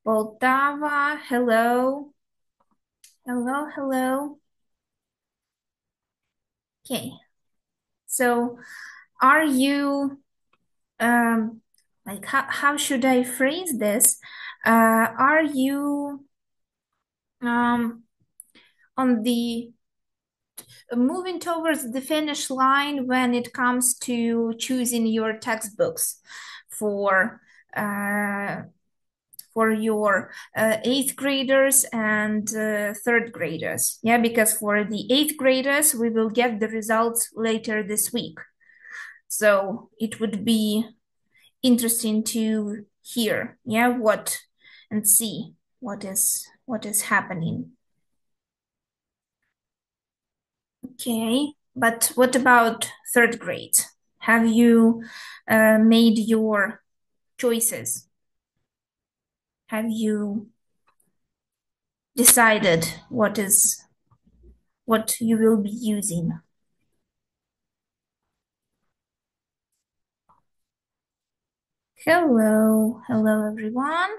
Poltava, hello. Hello, hello. Okay. So, are you like how should I phrase this? Are you um on the moving towards the finish line when it comes to choosing your textbooks for uh for your eighth graders and third graders? Yeah, because for the eighth graders, we will get the results later this week. So it would be interesting to hear, yeah, what and see what is happening. Okay, but what about third grade? Have you made your choices? Have you decided what you will be using? Hello, hello everyone.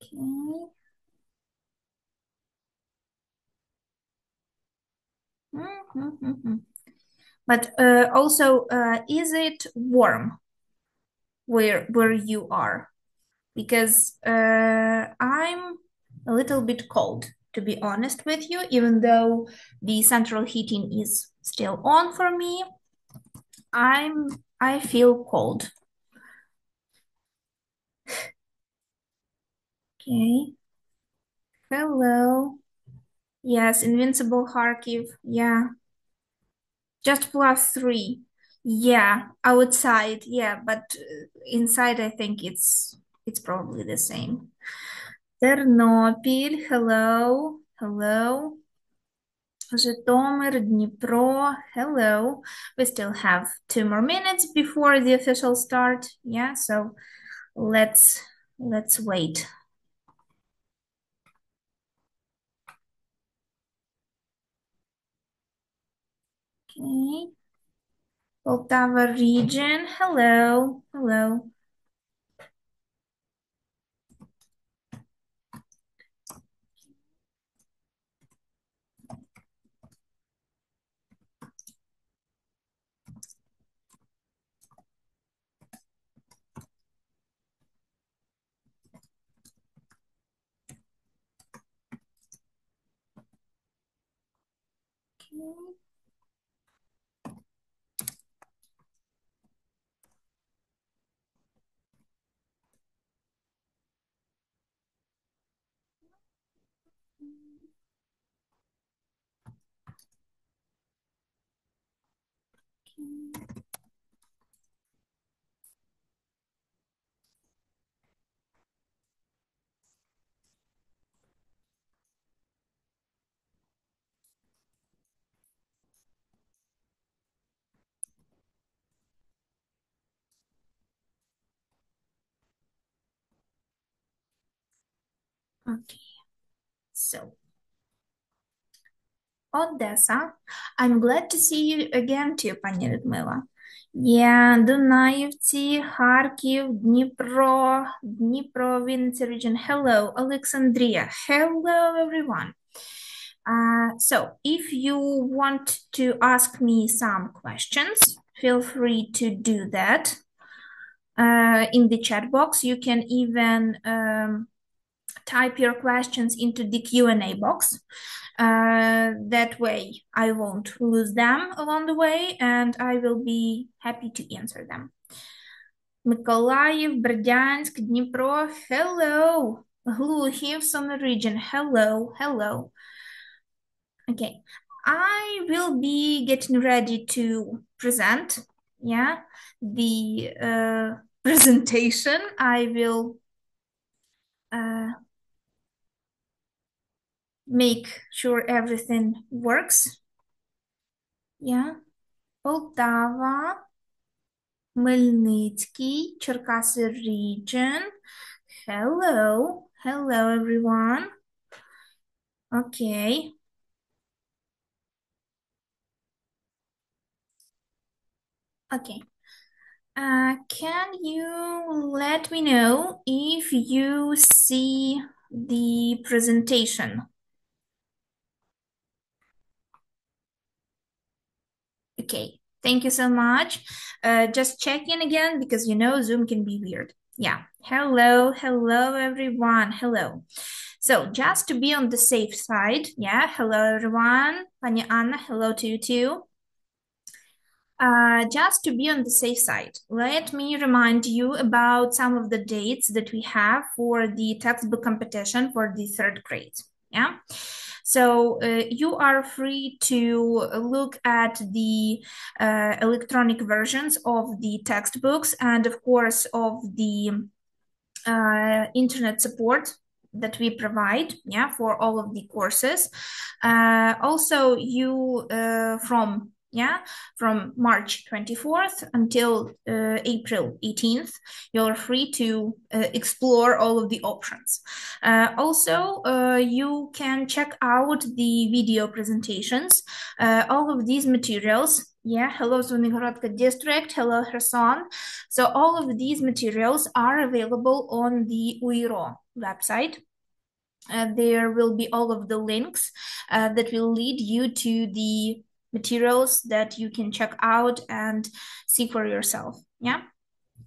Okay. But also, is it warm where you are? Because I'm a little bit cold, to be honest with you, even though the central heating is still on for me. I feel cold. Okay. Hello. Yes, Invincible Kharkiv. Yeah. Just +3. Yeah, outside. Yeah, but inside I think it's probably the same. Тернопіль. Hello. Hello. Житомир, Дніпро. Hello. We still have 2 more minutes before the official start. Yeah, so let's wait. Okay. Poltava region. Hello. Hello. Okay. Okay. So, Odessa. I'm glad to see you again too, пані Людмила. Yeah, Дунаївці, Харків, Дніпро, Вінниця region. Hello, Alexandria. Hello, everyone. So, if you want to ask me some questions, feel free to do that in the chat box. You can even type your questions into the Q&A box. That way I won't lose them along the way and I will be happy to answer them. Миколаїв, Бердянськ, Дніпро, hello. Глухів, Sumy region, hello, hello. Okay, I will be getting ready to present, yeah, the presentation. I will make sure everything works. Yeah. Полтава, Хмельницький, Черкаси region. Hello. Hello, everyone. Okay. Okay. Can you let me know if you see the presentation? Okay, thank you so much. Just check in again because you know Zoom can be weird. Yeah, hello everyone, hello. So just to be on the safe side, yeah, hello everyone. Pani Anna, hello to you too. Just to be on the safe side, let me remind you about some of the dates that we have for the textbook competition for the third grade. Yeah. So you are free to look at the electronic versions of the textbooks and of course of the internet support that we provide, yeah, for all of the courses. Also you from March 24th until April 18th, you're free to explore all of the options. Also, you can check out the video presentations. All of these materials, yeah, hello Звенигородка district, hello Kherson. So all of these materials are available on the UIRO website. There will be all of the links that will lead you to the materials that you can check out and see for yourself. Yeah.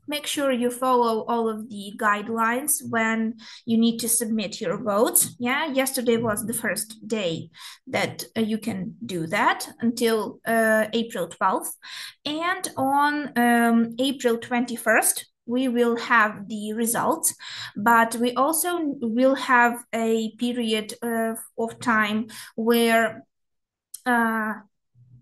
Make sure you follow all of the guidelines when you need to submit your votes. Yeah, yesterday was the first day that you can do that until April 12th. And on April 21st, we will have the results, but we also will have a period of time where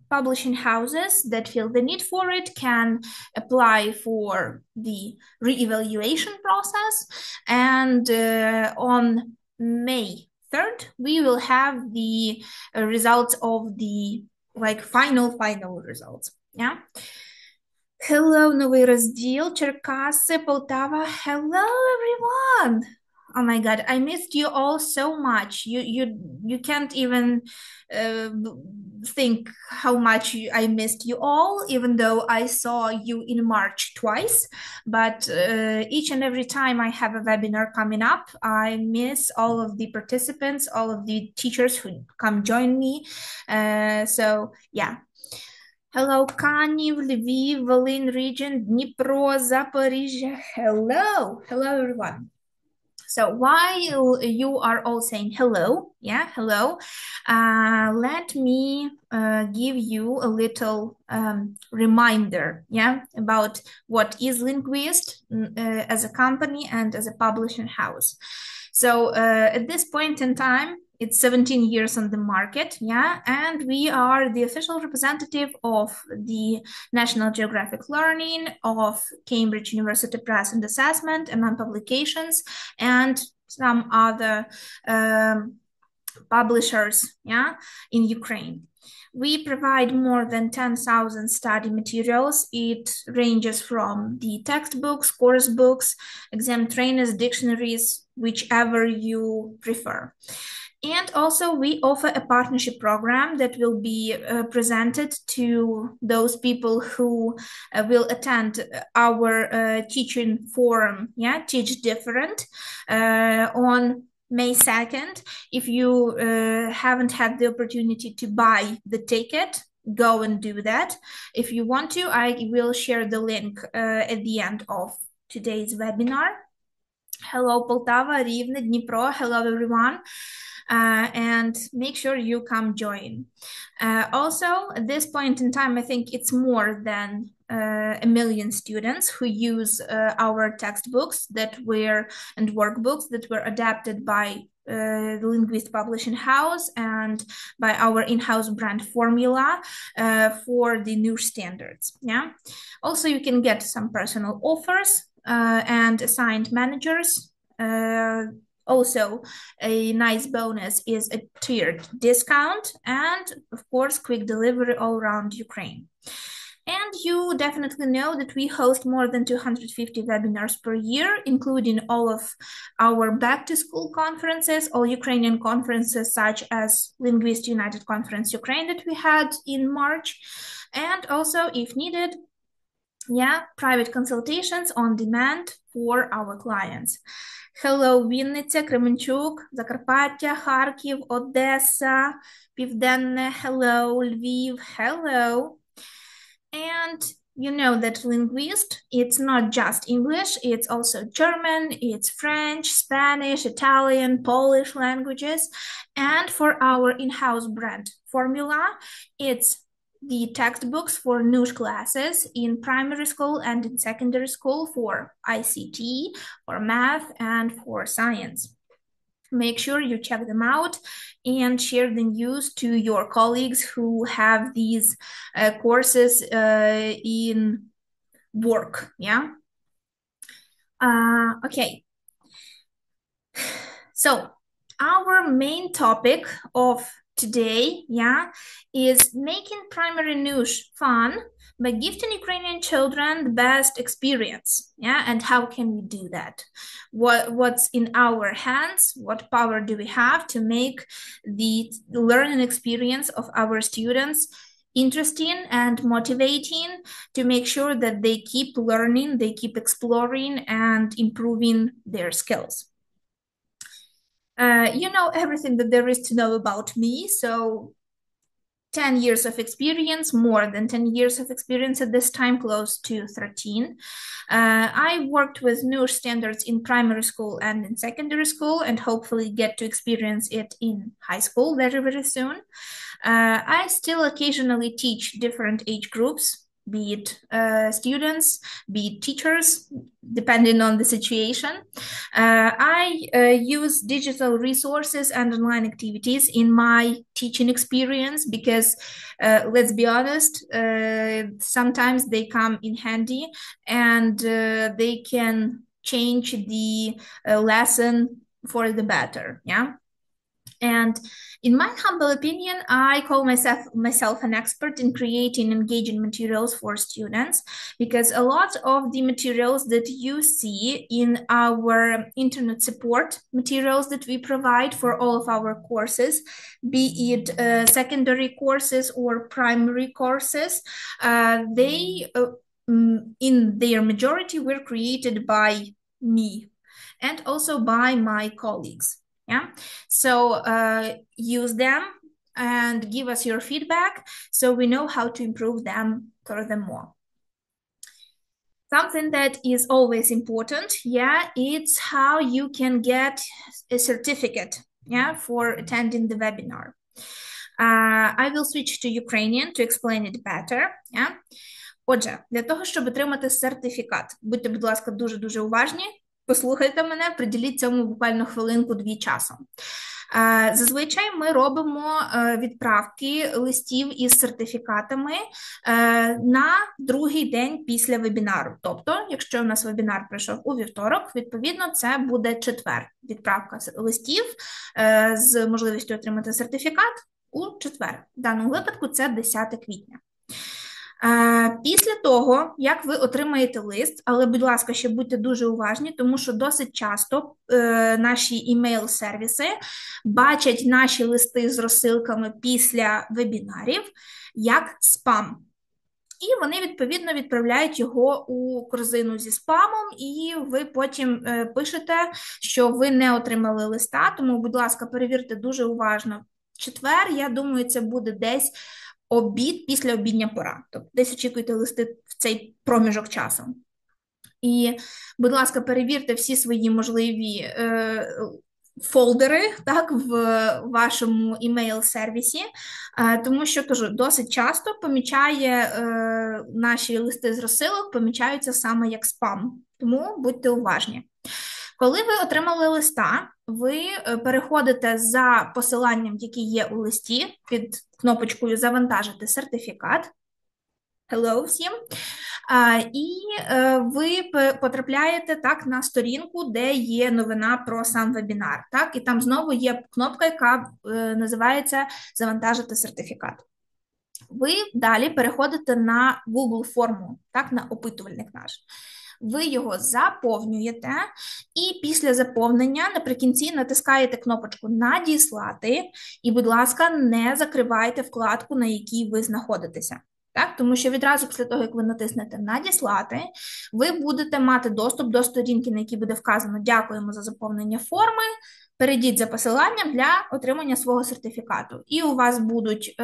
publishing houses that feel the need for it can apply for the re-evaluation process. And on May 3rd, we will have the results of the final results. Yeah. Hello, новий розділ, Черкаси, Полтава. Hello, everyone. Oh my God, I missed you all so much. You can't even think how much I missed you all, even though I saw you in March twice. But each and every time I have a webinar coming up, I miss all of the participants, all of the teachers who come join me. So yeah. Hello, Канів, Lviv, Volyn region, Dnipro, Zaporizhia. Hello, everyone. So while you are all saying hello, yeah, hello, let me give you a little reminder, yeah, about what is Lingvist as a company and as a publishing house. So at this point in time, it's 17 years on the market, yeah, and we are the official representative of the National Geographic Learning, of Cambridge University Press and Assessment, among publications, and some other publishers, yeah, in Ukraine. We provide more than 10,000 study materials. It ranges from the textbooks, course books, exam trainers, dictionaries, whichever you prefer. And also we offer a partnership program that will be presented to those people who will attend our teaching forum, yeah, Teach Different, on May 2nd. If you haven't had the opportunity to buy the ticket, go and do that. If you want to, I will share the link at the end of today's webinar. Hello, Poltava, Rivne, Dnipro. Hello, everyone. And make sure you come join. Also, at this point in time, I think it's more than 1 million students who use our textbooks that were and workbooks that were adapted by the Lingvist Publishing House and by our in-house brand formula for the new standards. Yeah. Also, you can get some personal offers and assigned managers. Also, a nice bonus is a tiered discount and, of course, quick delivery all around Ukraine. And you definitely know that we host more than 250 webinars per year, including all of our back-to-school conferences, all Ukrainian conferences such as Lingvist United Conference Ukraine that we had in March. And also, if needed, Private consultations on demand for our clients. Hello, Вінниця, Кременчук, Закарпаття, Харків, Одеса, Південне, hello, Львів, hello. And you know that Linguist, it's not just English, it's also German, it's French, Spanish, Italian, Polish languages. And for our in-house brand formula, it's the textbooks for NUS classes in primary school and in secondary school for ICT, for math, and for science. Make sure you check them out and share the news to your colleagues who have these courses in work, Okay. So our main topic of today, is making primary NUS fun by gifting Ukrainian children the best experience, and how can we do that? What's in our hands? What power do we have to make the learning experience of our students interesting and motivating, to make sure that they keep learning, they keep exploring and improving their skills? You know everything that there is to know about me, so 10 years of experience, more than 10 years of experience at this time, close to 13. I worked with NUS standards in primary school and in secondary school, and hopefully get to experience it in high school very, very soon. I still occasionally teach different age groups, be it students, be it teachers, depending on the situation. I use digital resources and online activities in my teaching experience because, let's be honest, sometimes they come in handy and they can change the lesson for the better, And in my humble opinion, I call myself an expert in creating engaging materials for students, because a lot of the materials that you see in our internet support materials that we provide for all of our courses, be it secondary courses or primary courses, they, in their majority, were created by me and also by my colleagues. So use them and give us your feedback so we know how to improve them furthermore. Something that is always important, it's how you can get a certificate, for attending the webinar. I will switch to Ukrainian to explain it better. Отже, для того, щоб отримати сертифікат, будьте, будь ласка, дуже-дуже уважні, послухайте мене, приділіть цьому буквально хвилинку-дві часу. Зазвичай ми робимо відправки листів із сертифікатами на другий день після вебінару. Тобто, якщо у нас вебінар пройшов у вівторок, відповідно, це буде четвер. Відправка листів з можливістю отримати сертифікат у четвер. В даному випадку це 10 квітня. Після того, як ви отримаєте лист, але, будь ласка, ще будьте дуже уважні, тому що досить часто наші імейл-сервіси бачать наші листи з розсилками після вебінарів як спам. І вони, відповідно, відправляють його у корзину зі спамом, і ви потім пишете, що ви не отримали листа, тому, будь ласка, перевірте дуже уважно. Четвер, я думаю, це буде десь обід після обідня пора. Тобто десь очікуйте листи в цей проміжок часу. І, будь ласка, перевірте всі свої можливі фолдери, так, в вашому імейл-сервісі, тому що, кажу, досить часто наші листи з розсилок помічаються саме як спам. Тому будьте уважні. Коли ви отримали листа, ви переходите за посиланням, яке є у листі, під кнопочкою «Завантажити сертифікат». Hello всім. І ви потрапляєте так на сторінку, де є новина про сам вебінар. Так? І там знову є кнопка, яка називається «Завантажити сертифікат». Ви далі переходите на Google форму, так, на опитувальник наш. Ви його заповнюєте, і після заповнення наприкінці натискаєте кнопочку «Надіслати», і, будь ласка, не закривайте вкладку, на якій ви знаходитеся. Так, тому що відразу після того, як ви натиснете «Надіслати», ви будете мати доступ до сторінки, на якій буде вказано «Дякуємо за заповнення форми», перейдіть за посиланням для отримання свого сертифікату. І у вас будуть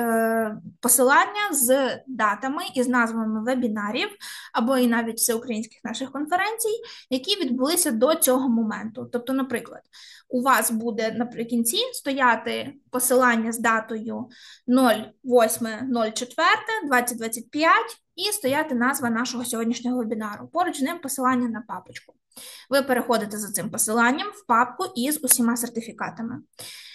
посилання з датами і з назвами вебінарів, або і навіть всеукраїнських наших конференцій, які відбулися до цього моменту. Тобто, наприклад, у вас буде наприкінці стояти посилання з датою 08.04.2025 і стояти назва нашого сьогоднішнього вебінару. Поруч з ним посилання на папочку. Ви переходите за цим посиланням в папку із усіма сертифікатами.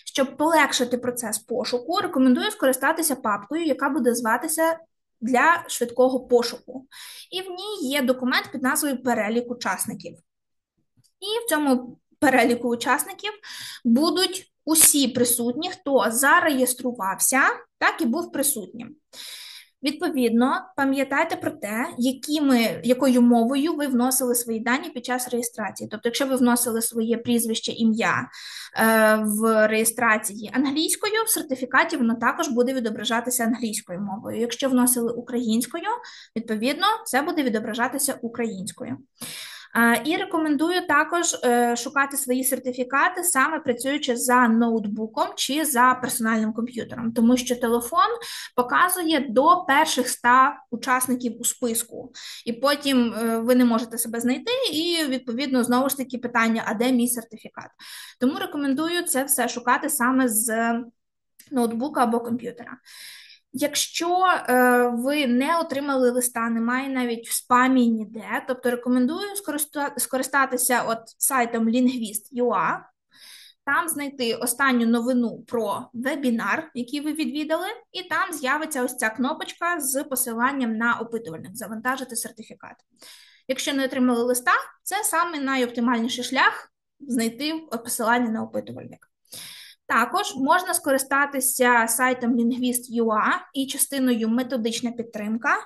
Щоб полегшити процес пошуку, рекомендую скористатися папкою, яка буде зватися для швидкого пошуку. І в ній є документ під назвою «Перелік учасників». І в цьому переліку учасників будуть усі присутні, хто зареєструвався, так і був присутнім. Відповідно, пам'ятайте про те, якою мовою ви вносили свої дані під час реєстрації. Тобто, якщо ви вносили своє прізвище, ім'я в реєстрації англійською, в сертифікаті воно також буде відображатися англійською мовою. Якщо вносили українською, відповідно, це буде відображатися українською. І рекомендую також шукати свої сертифікати, саме працюючи за ноутбуком чи за персональним комп'ютером, тому що телефон показує до перших 100 учасників у списку, і потім ви не можете себе знайти, і, відповідно, знову ж таки питання, а де мій сертифікат? Тому рекомендую це все шукати саме з ноутбука або комп'ютера. Якщо ви не отримали листа, немає навіть в спамі ніде, тобто рекомендую скористатися сайтом Лінгвіст.ua, там знайти останню новину про вебінар, який ви відвідали, і там з'явиться ось ця кнопочка з посиланням на опитувальник «Завантажити сертифікат». Якщо не отримали листа, це саме найоптимальніший шлях знайти посилання на опитувальник. Також можна скористатися сайтом Лінгвіст.ua і частиною «Методична підтримка»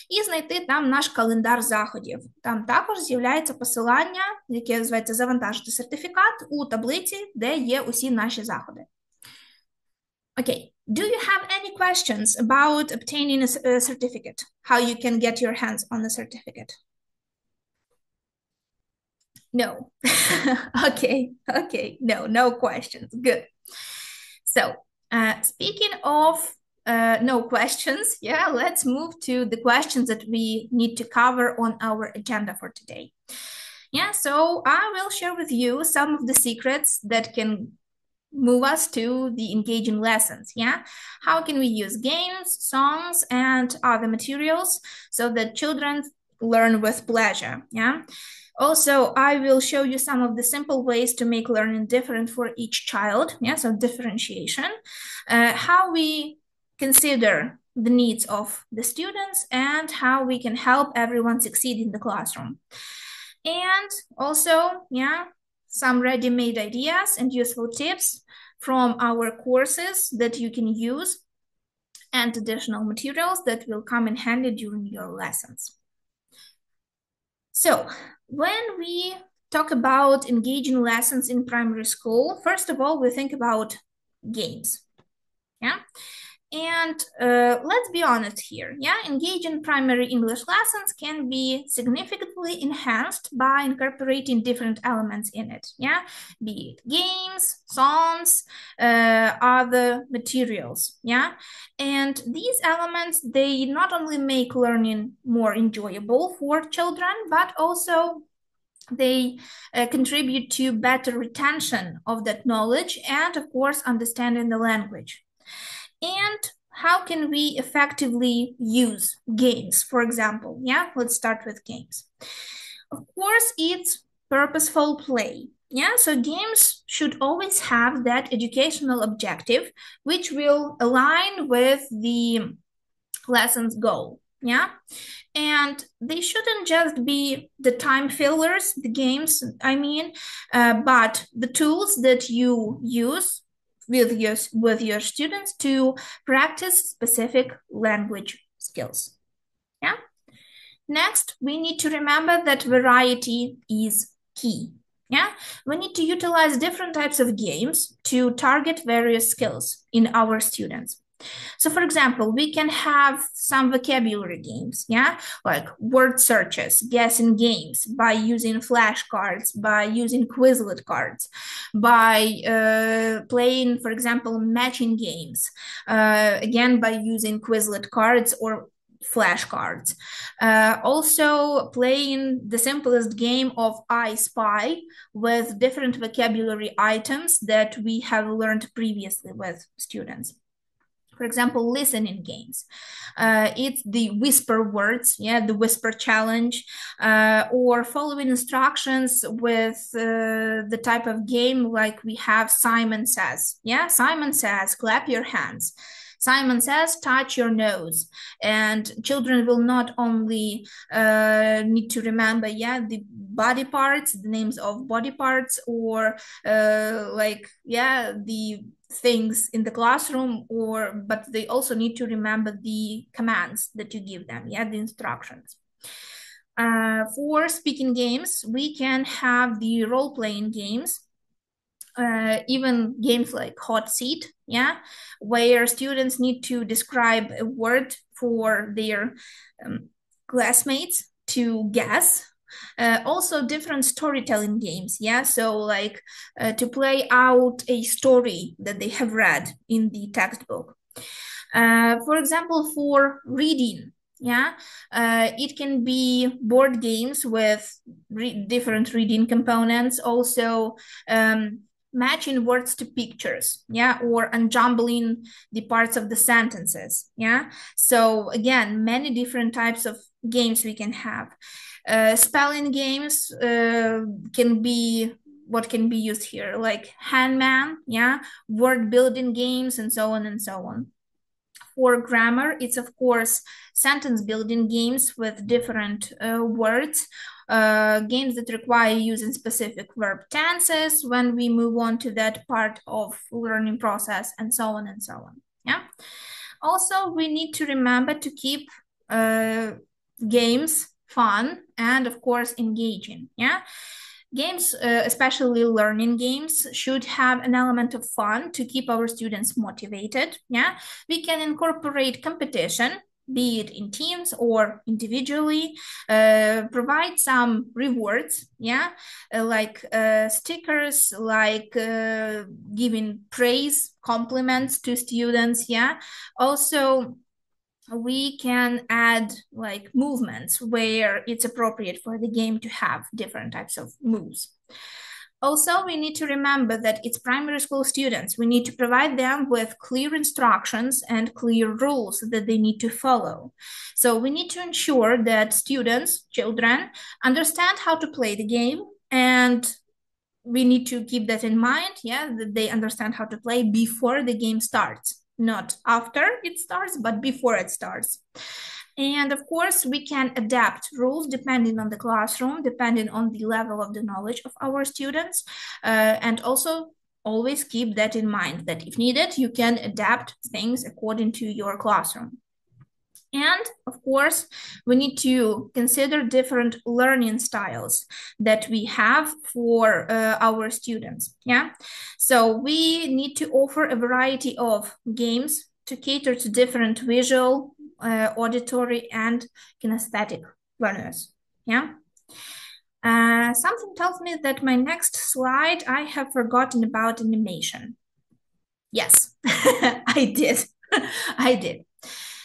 і знайти там наш календар заходів. Там також з'являється посилання, яке називається «Завантажити сертифікат» у таблиці, де є усі наші заходи. Okay. Do you have any questions about obtaining a certificate? How you can get your hands on the certificate? No. Okay. No questions. Good. So, speaking of no questions, let's move to the questions that we need to cover on our agenda for today. So I will share with you some of the secrets that can move us to the engaging lessons. How can we use games, songs, and other materials so that children learn with pleasure? Also, I will show you some of the simple ways to make learning different for each child, so differentiation, how we consider the needs of the students, and how we can help everyone succeed in the classroom. And also, some ready-made ideas and useful tips from our courses that you can use, and additional materials that will come in handy during your lessons. So, when we talk about engaging lessons in primary school, first of all, we think about games. And let's be honest here. Engaging primary English lessons can be significantly enhanced by incorporating different elements in it. Be it games, songs, other materials. And these elements, they not only make learning more enjoyable for children, but also they contribute to better retention of that knowledge and, of course, understanding the language. And how can we effectively use games, for example? Let's start with games. Of course, it's purposeful play. So games should always have that educational objective, which will align with the lesson's goal. And they shouldn't just be the time fillers, the games, but the tools that you use with your students to practice specific language skills. Next, we need to remember that variety is key. We need to utilize different types of games to target various skills in our students. So for example, we can have some vocabulary games, yeah, like word searches, guessing games by using flashcards, by using Quizlet cards, by playing, for example, matching games, again, by using Quizlet cards or flashcards. Also playing the simplest game of I Spy with different vocabulary items that we have learned previously with students. For example, listening games. It's the whisper words, yeah, the whisper challenge, or following instructions with the type of game like we have Simon Says. Yeah, Simon says, clap your hands. Simon says, touch your nose. And children will not only need to remember, yeah, the body parts, the names of body parts, or the things in the classroom, but they also need to remember the commands that you give them, yeah, the instructions. For speaking games, we can have the role-playing games, even games like Hot Seat, yeah, where students need to describe a word for their classmates to guess. Also different storytelling games, yeah, so like to play out a story that they have read in the textbook. For example, for reading, yeah, it can be board games with different reading components, also matching words to pictures, yeah, or unjumbling the parts of the sentences, yeah. So again, many different types of games we can have. Spelling games can be what can be used here, like Handman, yeah, word building games, and so on and so on. For grammar, it's of course sentence building games with different words, games that require using specific verb tenses when we move on to that part of learning process, and so on and so on. Yeah. Also, we need to remember to keep games fun and of course engaging. Yeah. Games, especially learning games, should have an element of fun to keep our students motivated. Yeah, we can incorporate competition, be it in teams or individually, provide some rewards, yeah, like stickers, like giving praise, compliments to students, yeah. Also, we can add like movements where it's appropriate for the game to have different types of moves. Also, we need to remember that it's primary school students. We need to provide them with clear instructions and clear rules that they need to follow. So we need to ensure that students, children, understand how to play the game, and we need to keep that in mind, yeah, that they understand how to play before the game starts. Not after it starts, but before it starts. And of course, we can adapt rules depending on the classroom, depending on the level of the knowledge of our students. And also always keep that in mind, that if needed, you can adapt things according to your classroom. And of course, we need to consider different learning styles that we have for our students. Yeah, so we need to offer a variety of games to cater to different visual, auditory, and kinesthetic learners. Yeah. Something tells me that my next slide, I have forgotten about animation. Yes, I did. I did.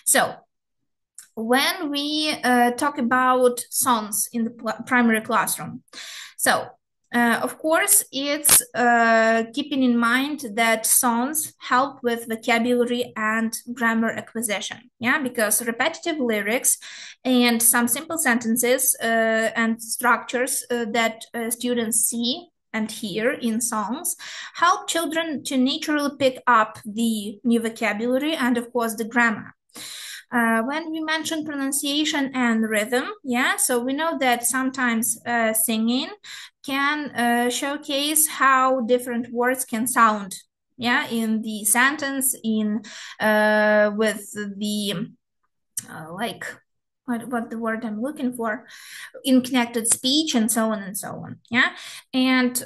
So, when we talk about songs in the primary classroom, so of course it's keeping in mind that songs help with vocabulary and grammar acquisition, yeah, because repetitive lyrics and some simple sentences and structures that students see and hear in songs help children to naturally pick up the new vocabulary and of course the grammar. When we mention pronunciation and rhythm, yeah, so we know that sometimes singing can showcase how different words can sound, yeah, in the sentence, in with the like what the word I'm looking for, in connected speech and so on and so on. Yeah, and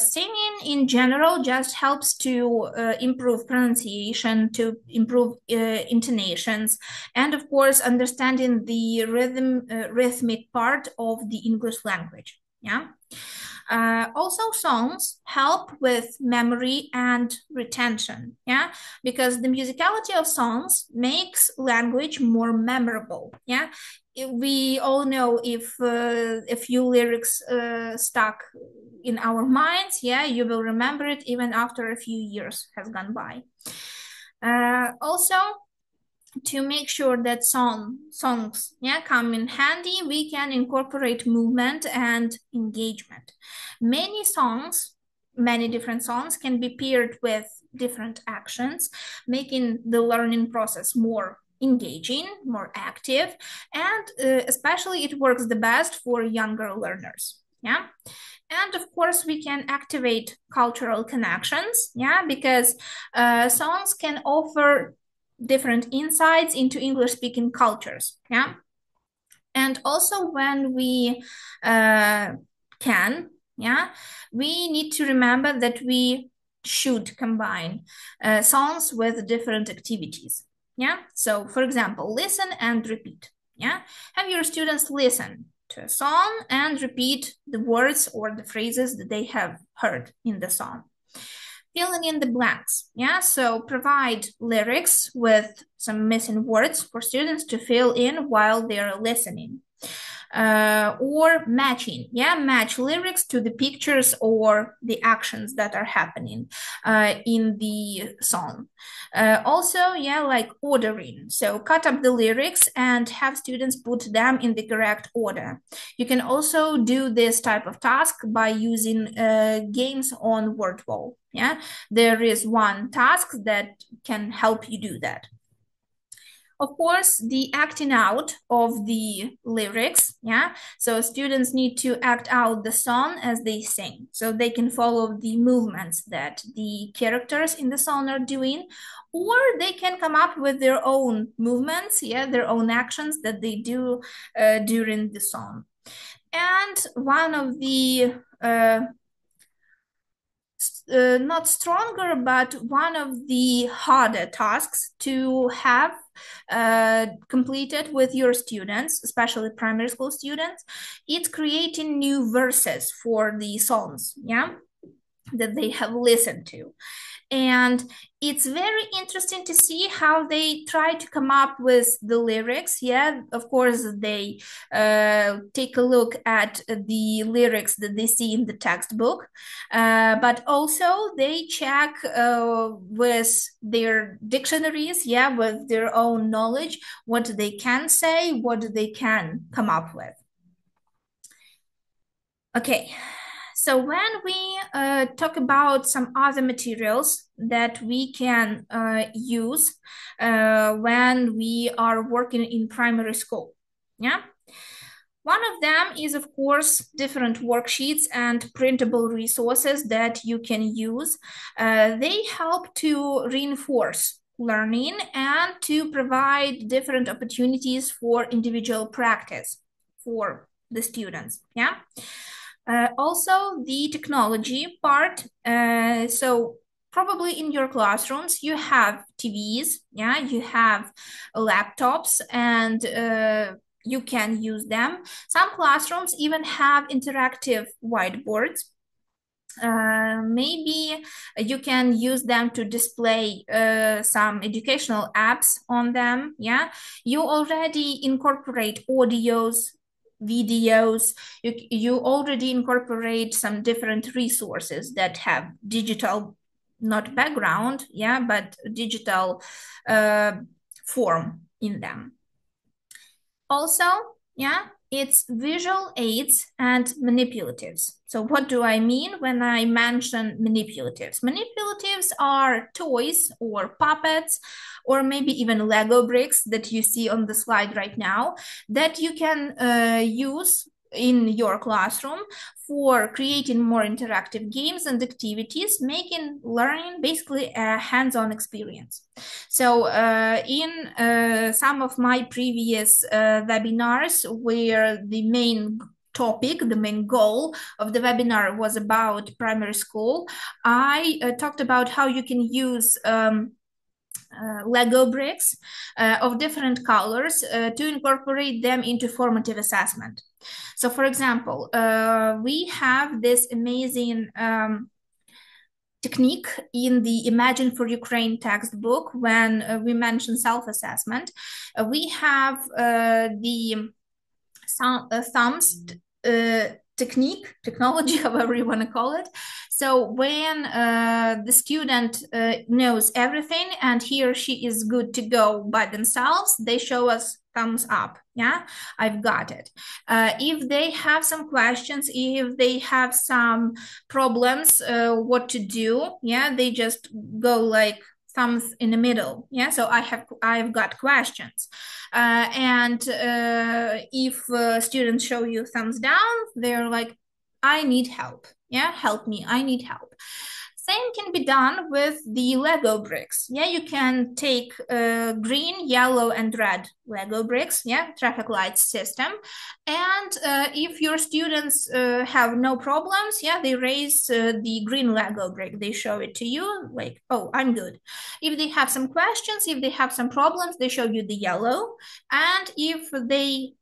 singing in general just helps to improve pronunciation, to improve intonations, and of course understanding the rhythmic part of the English language. Yeah. Also, songs help with memory and retention, yeah, because the musicality of songs makes language more memorable, yeah. We all know if a few lyrics stuck in our minds, yeah, you will remember it even after a few years has gone by. Also, to make sure that songs come in handy, we can incorporate movement and engagement. Many different songs can be paired with different actions, making the learning process more engaging, more active, and especially it works the best for younger learners. Yeah. And of course, we can activate cultural connections, yeah, because songs can offer different insights into English-speaking cultures, yeah. And also when we can, yeah, we need to remember that we should combine songs with different activities, yeah. So, for example, listen and repeat, yeah. Have your students listen to a song and repeat the words or the phrases that they have heard in the song. Filling in the blanks, yeah, so provide lyrics with some missing words for students to fill in while they're listening. Or matching, yeah, match lyrics to the pictures or the actions that are happening in the song. Also, yeah, like ordering, so cut up the lyrics and have students put them in the correct order. You can also do this type of task by using games on Wordwall. Yeah, there is one task that can help you do that. Of course, the acting out of the lyrics, yeah, so students need to act out the song as they sing, so they can follow the movements that the characters in the song are doing, or they can come up with their own movements, yeah, their own actions that they do during the song. And one of the not stronger, but one of the harder tasks to have completed with your students, especially primary school students, it's creating new verses for the songs, yeah, that they have listened to. And it's very interesting to see how they try to come up with the lyrics. Yeah, of course, they take a look at the lyrics that they see in the textbook, but also they check with their dictionaries, yeah, with their own knowledge, what they can say, what they can come up with. Okay. So when we talk about some other materials that we can use when we are working in primary school, yeah? One of them is, of course, different worksheets and printable resources that you can use. They help to reinforce learning and to provide different opportunities for individual practice for the students, yeah? Also, the technology part. So probably in your classrooms, you have TVs, yeah, you have laptops, and you can use them. Some classrooms even have interactive whiteboards. Maybe you can use them to display some educational apps on them, yeah. You already incorporate audios, videos, you already incorporate some different resources that have digital, not background, yeah, but digital form in them. Also, yeah, it's visual aids and manipulatives. So what do I mean when I mention manipulatives? Manipulatives are toys or puppets, or maybe even Lego bricks that you see on the slide right now, that you can use in your classroom for creating more interactive games and activities, making learning basically a hands-on experience. So in some of my previous webinars, where the main topic, the main goal of the webinar was about primary school, I talked about how you can use Lego bricks of different colors to incorporate them into formative assessment. So for example, we have this amazing technique in the Imagine for Ukraine textbook when we mention self-assessment. We have the thumbs technology, however you want to call it. So when the student knows everything and he or she is good to go by themselves, they show us thumbs up. Yeah, I've got it. If they have some questions, if they have some problems, what to do, yeah, they just go like thumbs in the middle. Yeah, so I've got questions. And if students show you thumbs down, they're like, I need help. Yeah, help me, I need help. Same can be done with the Lego bricks. Yeah, you can take green, yellow, and red Lego bricks, yeah, traffic light system. And if your students have no problems, yeah, they raise the green Lego brick. They show it to you like, oh, I'm good. If they have some questions, if they have some problems, they show you the yellow. And if they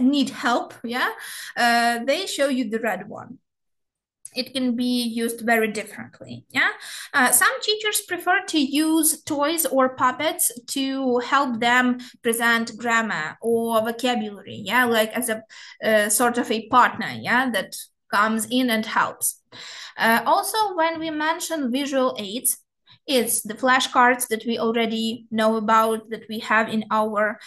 need help, yeah, they show you the red one. It can be used very differently. Yeah, some teachers prefer to use toys or puppets to help them present grammar or vocabulary. Yeah, like as a sort of a partner. Yeah, that comes in and helps. Also, when we mention visual aids, it's the flashcards that we already know about, that we have in our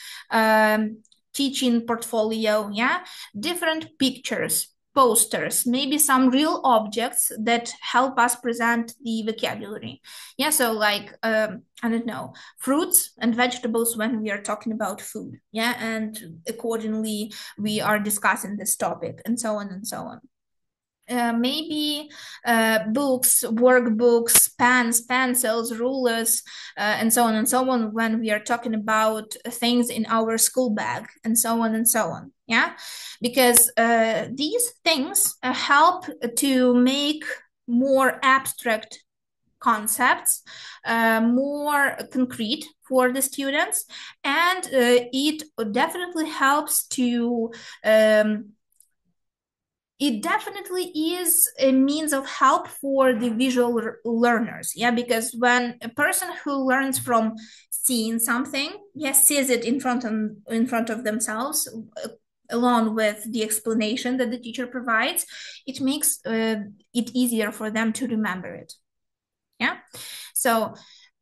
teaching portfolio. Yeah, different pictures, posters, maybe some real objects that help us present the vocabulary. Yeah, so like, I don't know, fruits and vegetables when we are talking about food. Yeah, and accordingly, we are discussing this topic and so on and so on. Maybe books, workbooks, pens, pencils, rulers, and so on and so on when we are talking about things in our school bag and so on and so on. Yeah, because these things help to make more abstract concepts more concrete for the students, and it definitely helps to it definitely is a means of help for the visual learners. Yeah, because when a person who learns from seeing something, yes, sees it in front of themselves, along with the explanation that the teacher provides, it makes it easier for them to remember it. Yeah, so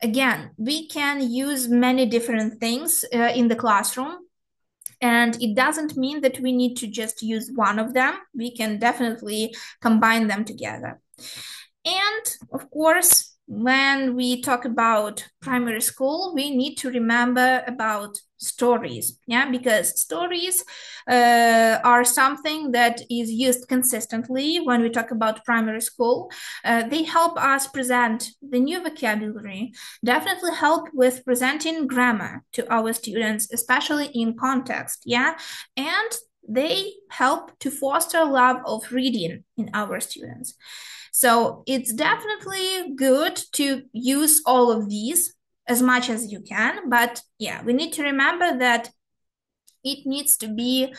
again, we can use many different things in the classroom. And it doesn't mean that we need to just use one of them. We can definitely combine them together. And of course, when we talk about primary school, we need to remember about stories, yeah, because stories are something that is used consistently when we talk about primary school. They help us present the new vocabulary, definitely help with presenting grammar to our students, especially in context, yeah, and they help to foster love of reading in our students. So it's definitely good to use all of these as much as you can, but yeah, we need to remember that it needs to be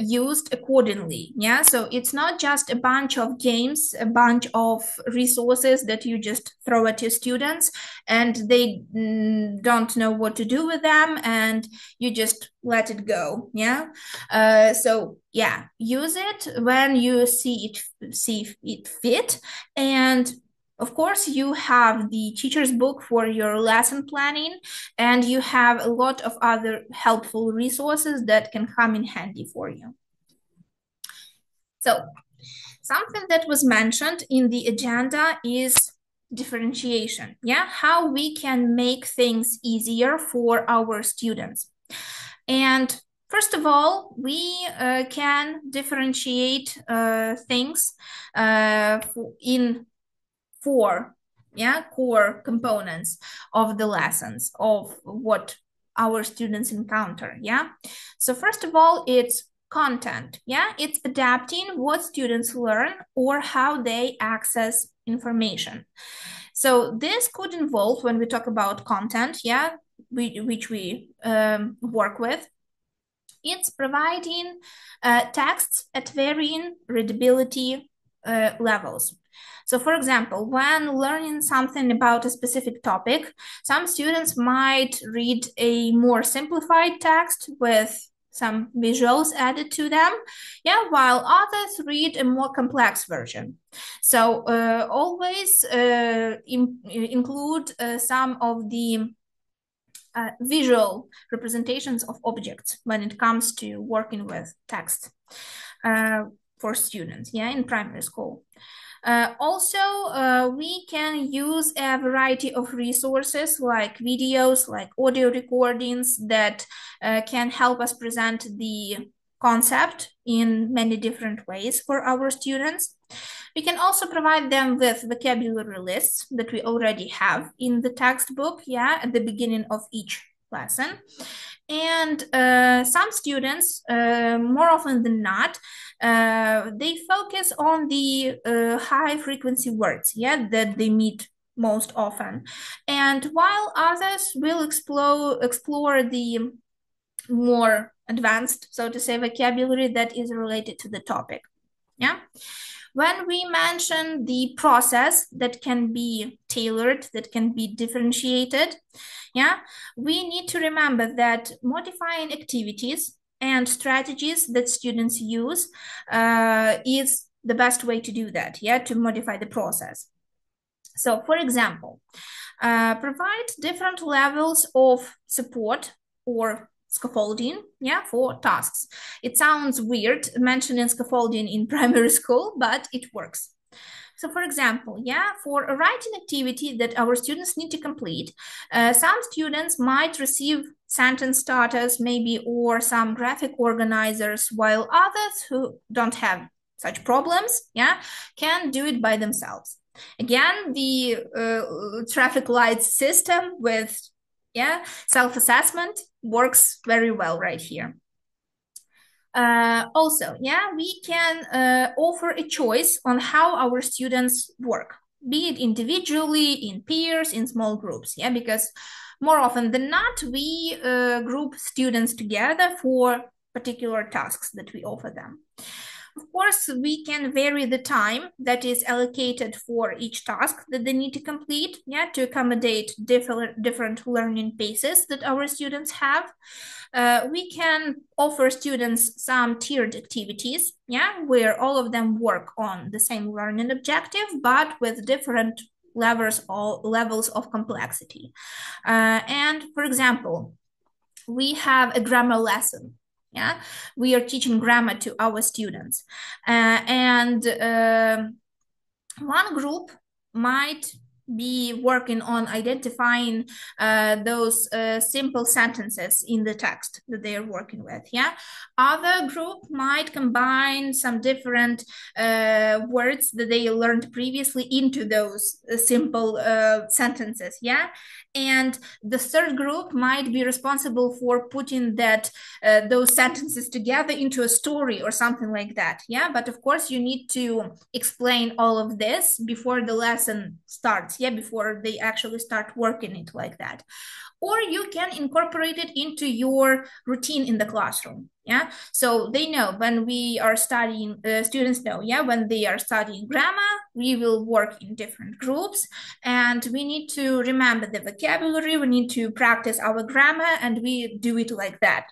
used accordingly. Yeah, so it's not just a bunch of games, a bunch of resources that you just throw at your students and they don't know what to do with them and you just let it go. Yeah, so yeah, use it when you see it fit. And of course, you have the teacher's book for your lesson planning, and you have a lot of other helpful resources that can come in handy for you. So, something that was mentioned in the agenda is differentiation. Yeah, how we can make things easier for our students. And First of all, we can differentiate things in four core components of the lessons of what our students encounter. So first of all, it's content. It's adapting what students learn or how they access information. So this could involve, when we talk about content, which we work with, it's providing texts at varying readability levels. So for example, when learning something about a specific topic, some students might read a more simplified text with some visuals added to them, while others read a more complex version. So always include some of the visual representations of objects when it comes to working with text for students, in primary school. Also, we can use a variety of resources like videos, like audio recordings that can help us present the concept in many different ways for our students. We can also provide them with vocabulary lists that we already have in the textbook, at the beginning of each lesson. And some students, more often than not, they focus on the high-frequency words, that they meet most often. And while others will explore the more advanced, so to say, vocabulary that is related to the topic. When we mention the process that can be tailored, that can be differentiated, we need to remember that modifying activities and strategies that students use is the best way to do that, to modify the process. So, for example, provide different levels of support or scaffolding, for tasks. It sounds weird mentioning scaffolding in primary school, but it works. So for example, for a writing activity that our students need to complete, some students might receive sentence starters maybe, or some graphic organizers, while others who don't have such problems, can do it by themselves. Again, the traffic lights system with self-assessment works very well right here. Also, we can offer a choice on how our students work, be it individually, in peers, in small groups, because more often than not, we group students together for particular tasks that we offer them. Of course, we can vary the time that is allocated for each task that they need to complete, to accommodate different learning paces that our students have. We can offer students some tiered activities, where all of them work on the same learning objective, but with different levels of complexity. And for example, we have a grammar lesson. We are teaching grammar to our students. And one group might be working on identifying those simple sentences in the text that they are working with, Other group might combine some different words that they learned previously into those simple sentences, And the third group might be responsible for putting those sentences together into a story or something like that, But of course, you need to explain all of this before the lesson starts, before they actually start working it like that. Or you can incorporate it into your routine in the classroom, So they know when we are studying, students know, when they are studying grammar, we will work in different groups, and we need to remember the vocabulary, we need to practice our grammar, and we do it like that.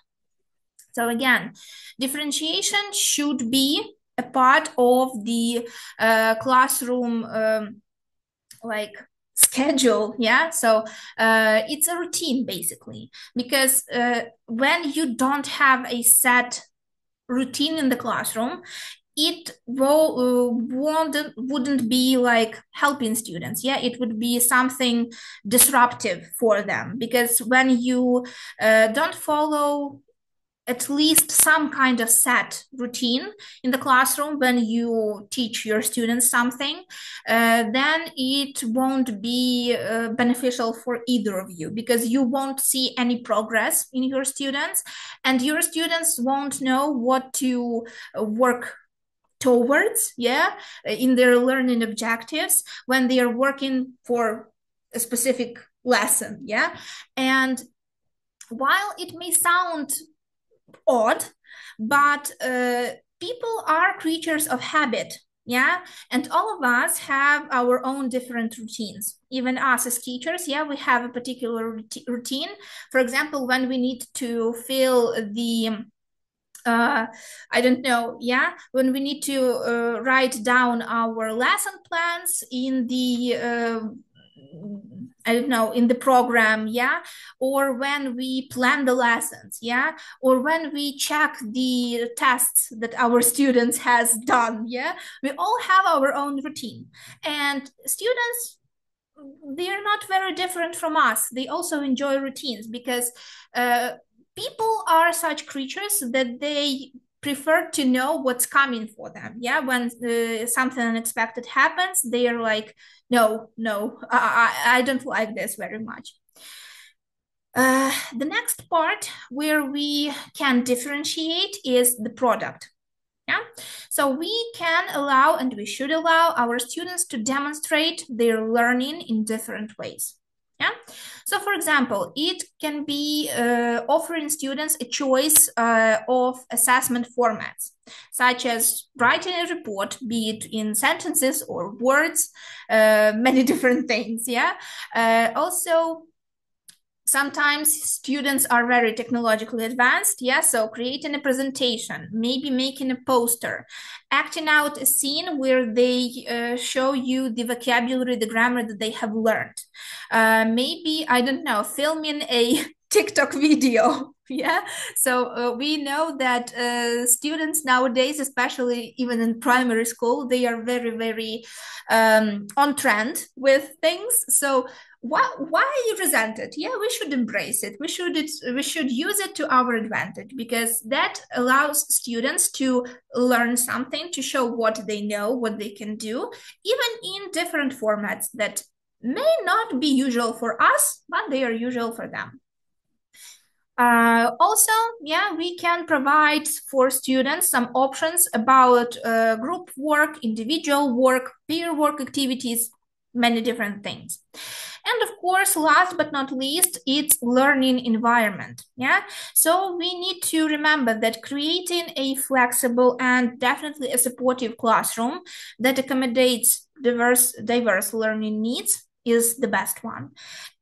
So again, differentiation should be a part of the classroom schedule, so it's a routine basically, because when you don't have a set routine in the classroom, it wouldn't be like helping students, it would be something disruptive for them, because when you don't follow at least some kind of set routine in the classroom when you teach your students something, then it won't be beneficial for either of you, because you won't see any progress in your students, and your students won't know what to work towards, in their learning objectives when they are working for a specific lesson, And while it may sound odd, but people are creatures of habit, and all of us have our own different routines. Even us as teachers, we have a particular routine. For example, when we need to fill the I don't know, when we need to write down our lesson plans in the I don't know, in the program, or when we plan the lessons, or when we check the tests that our students has done, we all have our own routine. And students, they are not very different from us. They also enjoy routines, because people are such creatures that they prefer to know what's coming for them. When something unexpected happens, they are like, no, I don't like this very much. The next part where we can differentiate is the product. So we can allow, and we should allow, our students to demonstrate their learning in different ways. So for example, it can be offering students a choice of assessment formats, such as writing a report, be it in sentences or words, many different things, Also, sometimes students are very technologically advanced, so creating a presentation, maybe making a poster, acting out a scene where they show you the vocabulary, the grammar that they have learned. Maybe, I don't know, filming a TikTok video. So we know that students nowadays, especially even in primary school, they are very, very on trend with things. So why resent it? We should embrace it. We should use it to our advantage, because that allows students to learn something, to show what they know, what they can do, even in different formats that may not be usual for us, but they are usual for them. Also, we can provide for students some options about group work, individual work, peer work activities, many different things. And of course, last but not least, it's learning environment. So we need to remember that creating a flexible and definitely a supportive classroom that accommodates diverse learning needs is the best one.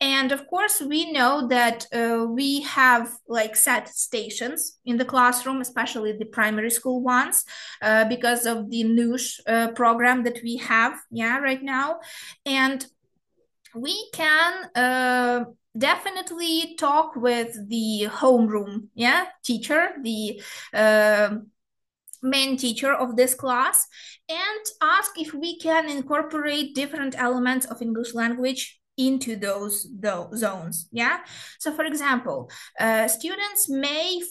And of course, we know that we have like set stations in the classroom, especially the primary school ones, because of the NUS program that we have right now. And we can definitely talk with the homeroom teacher, the main teacher of this class, and ask if we can incorporate different elements of English language into those zones. So for example, students may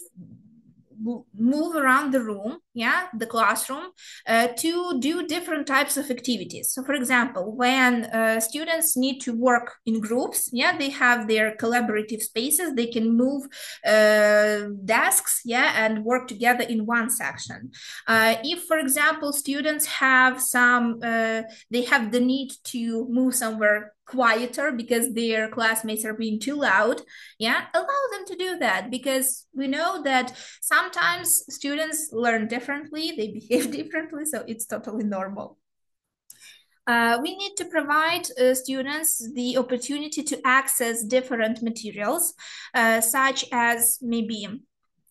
move around the room, the classroom, to do different types of activities. So for example, when students need to work in groups, they have their collaborative spaces, they can move desks, and work together in one section. If, for example, students have they have the need to move somewhere quieter because their classmates are being too loud, allow them to do that, because we know that sometimes students learn differently, they behave differently, so it's totally normal. We need to provide students the opportunity to access different materials, such as maybe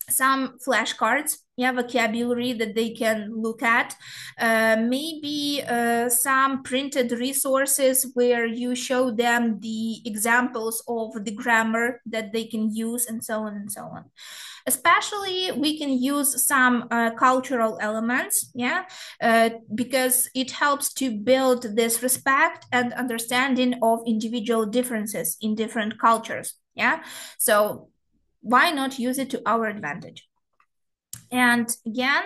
some flashcards, vocabulary that they can look at, maybe some printed resources where you show them the examples of the grammar that they can use, and so on and so on. Especially, we can use some cultural elements, because it helps to build this respect and understanding of individual differences in different cultures, So why not use it to our advantage? And again,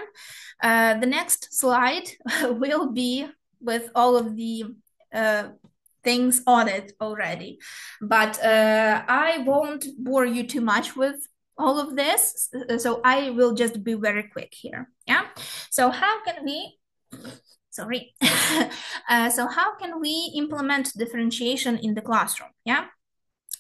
the next slide will be with all of the things on it already. But I won't bore you too much with all of this, so I will just be very quick here. Yeah. So how can we, sorry. So how can we implement differentiation in the classroom? Yeah.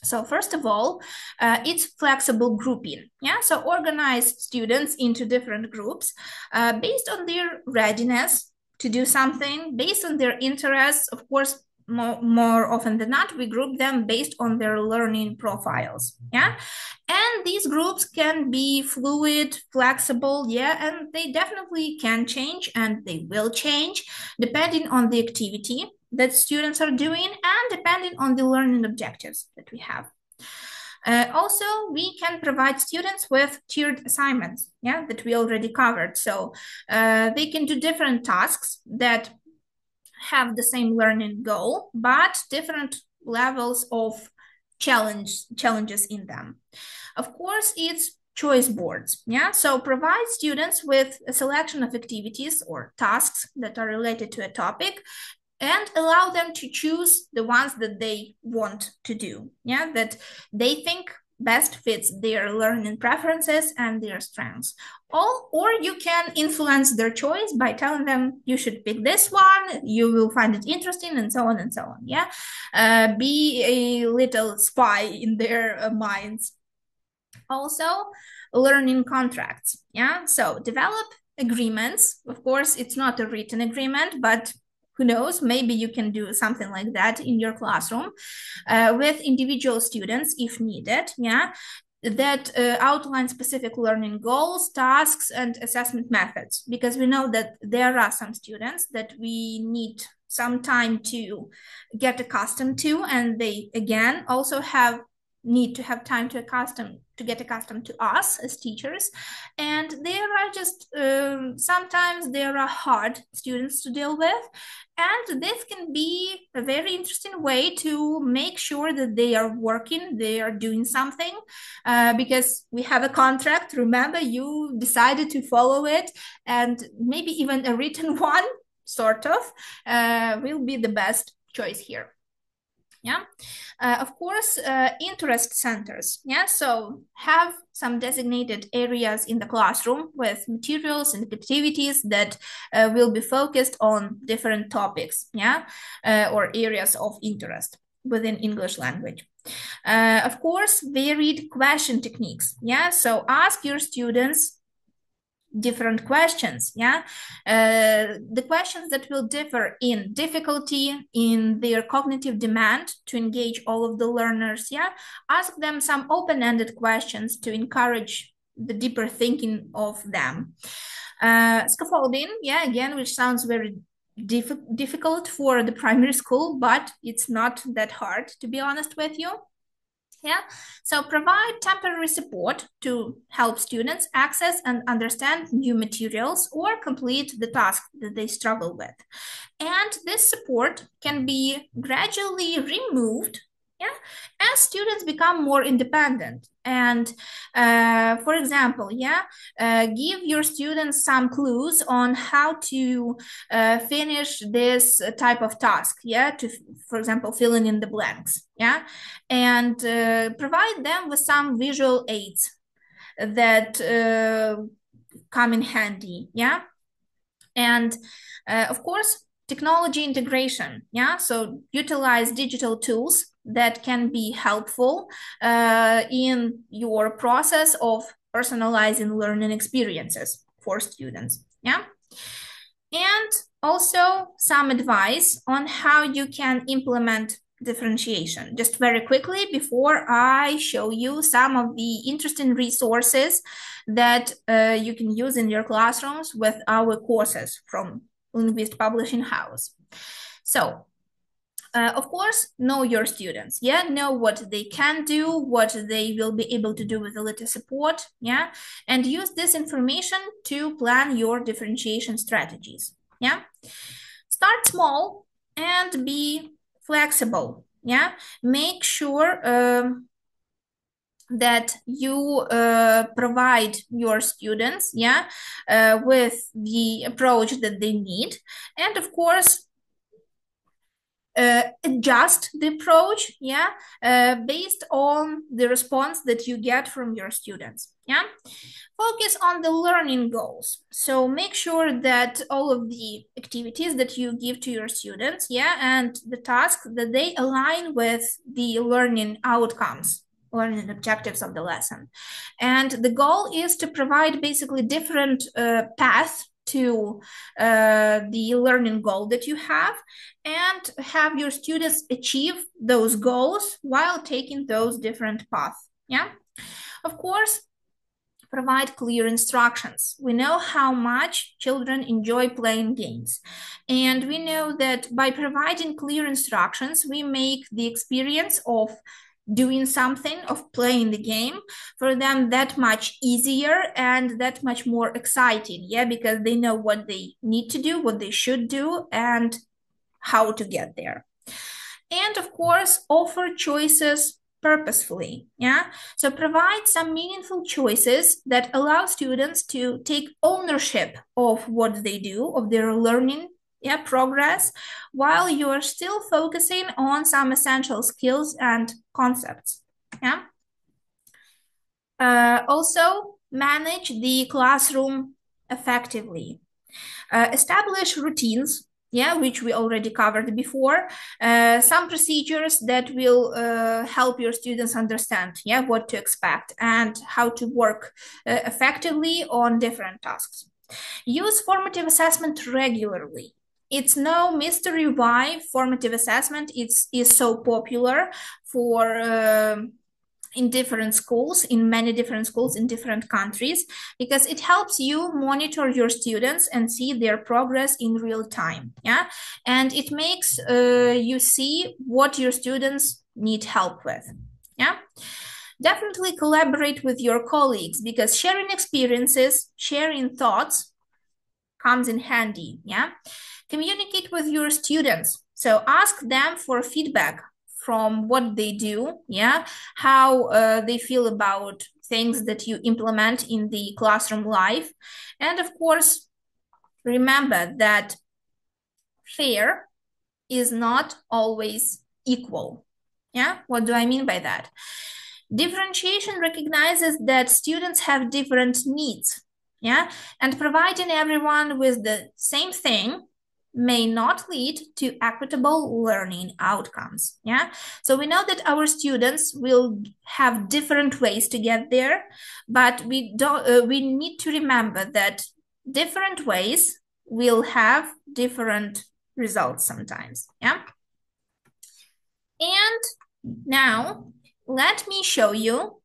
So first of all, it's flexible grouping. Yeah, so organize students into different groups based on their readiness to do something, based on their interests. Of course, more often than not, we group them based on their learning profiles. Yeah, and these groups can be fluid, flexible. Yeah, and they definitely can change, and they will change depending on the activity that students are doing and depending on the learning objectives that we have. Also, we can provide students with tiered assignments, yeah, that we already covered. So they can do different tasks that have the same learning goal, but different levels of challenges in them. Of course, it's choice boards. Yeah, so provide students with a selection of activities or tasks that are related to a topic and allow them to choose the ones that they want to do, yeah, that they think best fits their learning preferences and their strengths. Or you can influence their choice by telling them you should pick this one, you will find it interesting, and so on and so on. Yeah, be a little spy in their minds. Also, learning contracts. Yeah, so develop agreements. Of course, it's not a written agreement, but who knows, maybe you can do something like that in your classroom with individual students if needed, yeah, that outline specific learning goals, tasks, and assessment methods, because we know that there are some students that we need some time to get accustomed to, and they, again, also need to have time to get accustomed to us as teachers. And there are just sometimes there are hard students to deal with, and this can be a very interesting way to make sure that they are working, they are doing something, because we have a contract. Remember, you decided to follow it, and maybe even a written one sort of will be the best choice here. Yeah, of course, interest centers. Yeah, so have some designated areas in the classroom with materials and activities that will be focused on different topics, yeah, or areas of interest within English language. Of course, varied question techniques. Yeah, so ask your students different questions, yeah, the questions that will differ in difficulty, in their cognitive demand to engage all of the learners. Yeah, ask them some open-ended questions to encourage the deeper thinking of them. Scaffolding, yeah, again, which sounds very difficult for the primary school, but it's not that hard, to be honest with you. Yeah, so provide temporary support to help students access and understand new materials or complete the task that they struggle with. And this support can be gradually removed, yeah, as students become more independent. And for example, yeah, give your students some clues on how to finish this type of task, yeah, to, for example, filling in the blanks, yeah, and provide them with some visual aids that come in handy, yeah. And of course, technology integration, yeah, so utilize digital tools that can be helpful in your process of personalizing learning experiences for students, yeah. And also some advice on how you can implement differentiation, just very quickly before I show you some of the interesting resources that you can use in your classrooms with our courses from Lingvist Publishing House. So, of course, know your students, yeah, know what they can do, what they will be able to do with a little support, yeah, and use this information to plan your differentiation strategies, yeah. Start small and be flexible, yeah. Make sure that you provide your students, with the approach that they need, and of course adjust the approach, based on the response that you get from your students. Focus on the learning goals. So make sure that all of the activities that you give to your students, and the tasks, that they align with the learning outcomes, learning objectives of the lesson. And the goal is to provide basically different paths to the learning goal that you have, and have your students achieve those goals while taking those different paths. Of course, provide clear instructions. We know how much children enjoy playing games, and we know that by providing clear instructions, we make the experience of doing something, of playing the game, for them that much easier and that much more exciting, because they know what they need to do, what they should do, and how to get there. And of course, offer choices purposefully, so provide some meaningful choices that allow students to take ownership of what they do, of their learning progress, while you're still focusing on some essential skills and concepts. Also, manage the classroom effectively. Establish routines, which we already covered before, some procedures that will help your students understand, what to expect and how to work effectively on different tasks. Use formative assessment regularly. It's no mystery why formative assessment is so popular for in different schools, in many different schools in different countries, because it helps you monitor your students and see their progress in real time, and it makes you see what your students need help with. Definitely collaborate with your colleagues, because sharing experiences, sharing thoughts comes in handy. Communicate with your students, so ask them for feedback from what they do, how they feel about things that you implement in the classroom life. And of course, remember that fair is not always equal. What do I mean by that? Differentiation recognizes that students have different needs, and providing everyone with the same thing may not lead to equitable learning outcomes. So we know that our students will have different ways to get there, but we need to remember that different ways will have different results sometimes. And now let me show you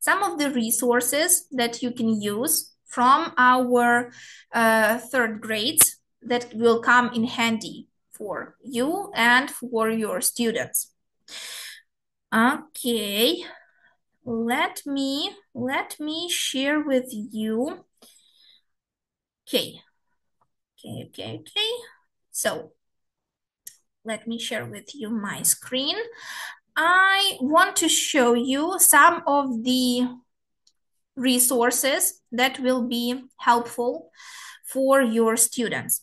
some of the resources that you can use from our third grades that will come in handy for you and for your students. Okay, let me share with you. Okay. So let me share with you my screen. I want to show you some of the resources that will be helpful for your students.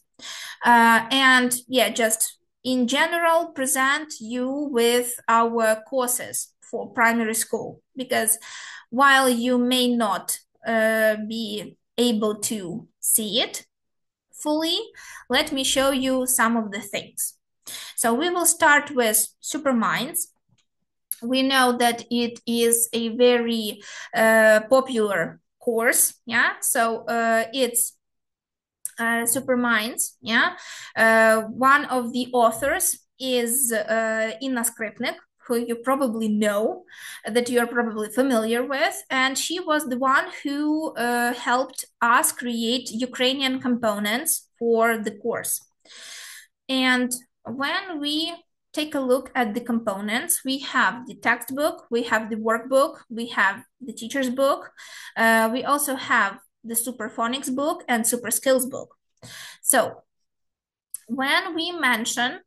And just in general, present you with our courses for primary school, because while you may not be able to see it fully, let me show you some of the things. So we will start with Superminds. We know that it is a very popular course, so it's Superminds, one of the authors is Inna Skripnik, who you probably know, that you're probably familiar with, and she was the one who helped us create Ukrainian components for the course. And when we take a look at the components, we have the textbook, we have the workbook, we have the teacher's book, we also have the Superphonics book and Super Skills book. So when we mention,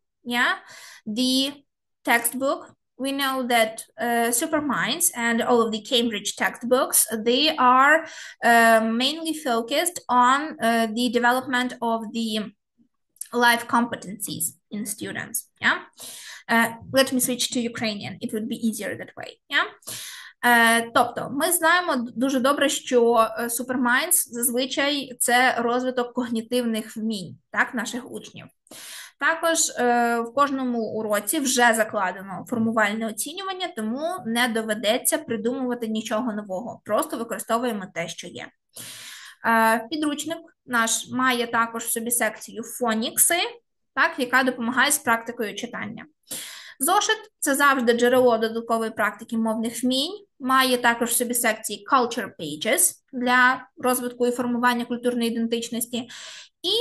the textbook, we know that Superminds and all of the Cambridge textbooks, they are mainly focused on the development of the life competencies in students. Yeah. Let me switch to Ukrainian. It would be easier that way. Yeah. Тобто, ми знаємо дуже добре, що Superminds зазвичай це розвиток когнітивних вмінь, так, наших учнів. Також в кожному уроці вже закладено формувальне оцінювання, тому не доведеться придумувати нічого нового, просто використовуємо те, що є. Підручник наш має також в собі секцію фонікси, так, яка допомагає з практикою читання. Зошит – це завжди джерело додаткової практики мовних вмінь, має також в собі секції Culture Pages для розвитку і формування культурної ідентичності. І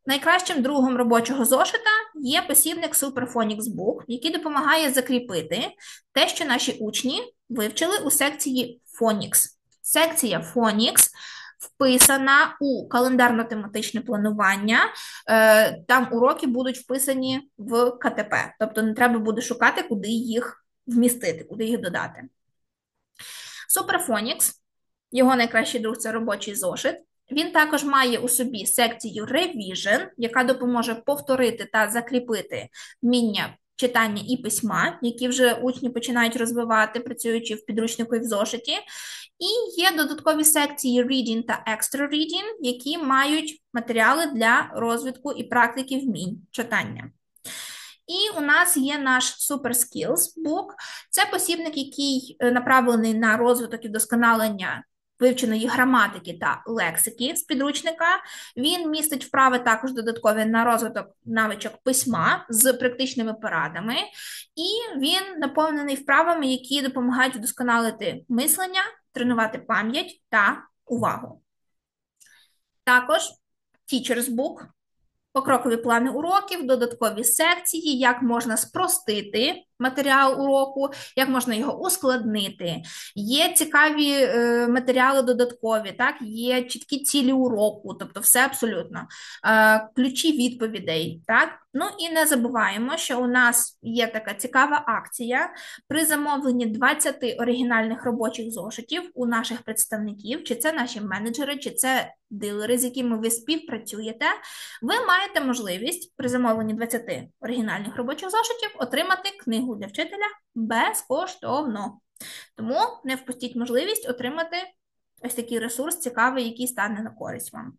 найкращим другом робочого зошита є посібник Superphonics Book, який допомагає закріпити те, що наші учні вивчили у секції Phonics. Секція Phonics вписана у календарно-тематичне планування, там уроки будуть вписані в КТП, тобто не треба буде шукати, куди їх вмістити, куди їх додати. Superphonics, його найкращий друг – це робочий зошит. Він також має у собі секцію Revision, яка допоможе повторити та закріпити вміння читання і письма, які вже учні починають розвивати, працюючи в підручнику і в зошиті. І є додаткові секції Reading та Extra Reading, які мають матеріали для розвитку і практики вмінь читання. І у нас є наш Super Skills Book. Це посібник, який направлений на розвиток і вдосконалення вивченої граматики та лексики з підручника. Він містить вправи також додаткові на розвиток навичок письма з практичними порадами. І він наповнений вправами, які допомагають вдосконалити мислення, тренувати пам'ять та увагу. Також Teacher's Book, покрокові плани уроків, додаткові секції, як можна спростити матеріал уроку, як можна його ускладнити. Є цікаві матеріали додаткові, так? Є чіткі цілі уроку, тобто все абсолютно. Ключі відповідей, так? Ну і не забуваємо, що у нас є така цікава акція при замовленні 20 оригінальних робочих зошитів у наших представників, чи це наші менеджери, чи це дилери, з якими ви співпрацюєте. Ви маєте можливість при замовленні 20 оригінальних робочих зошитів отримати книгу для вчителя безкоштовно. Тому не впустіть можливість отримати ось такий ресурс цікавий, який стане на користь вам.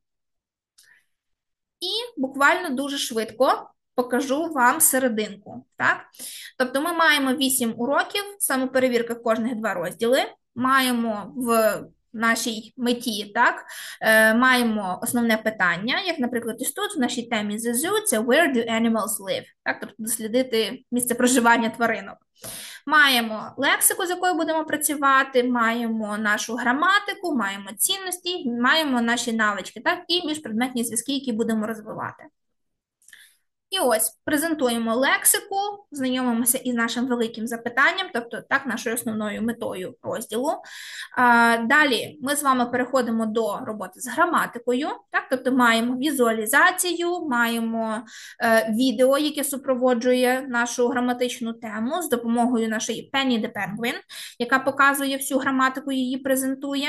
І буквально дуже швидко покажу вам серединку. Так? Тобто ми маємо 8 уроків, самоперевірка кожних 2 розділи, маємо в нашій меті, так, маємо основне питання, як, наприклад, ось тут, в нашій темі The Zoo, це Where do animals live? Так, тобто дослідити місце проживання тваринок. Маємо лексику, з якою будемо працювати, маємо нашу граматику, маємо цінності, маємо наші навички, так, і міжпредметні зв'язки, які будемо розвивати. І ось, презентуємо лексику, знайомимося із нашим великим запитанням, тобто, так, нашою основною метою розділу. Далі ми з вами переходимо до роботи з граматикою, так, тобто маємо візуалізацію, маємо відео, яке супроводжує нашу граматичну тему з допомогою нашої Penny the Penguin, яка показує всю граматику, її презентує.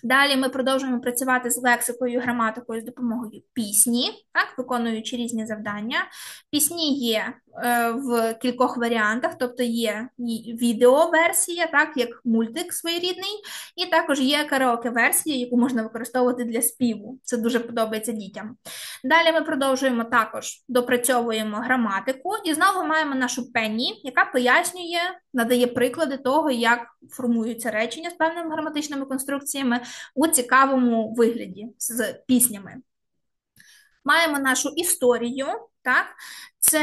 Далі ми продовжуємо працювати з лексикою і граматикою з допомогою пісні, так, виконуючи різні завдання. Пісні є в кількох варіантах, тобто є відеоверсія, так, як мультик своєрідний, і також є караоке-версія, яку можна використовувати для співу. Це дуже подобається дітям. Далі ми продовжуємо також, допрацьовуємо граматику, і знову маємо нашу Пенні, яка пояснює, надає приклади того, як формуються речення з певними граматичними конструкціями у цікавому вигляді з піснями. Маємо нашу історію, так? Це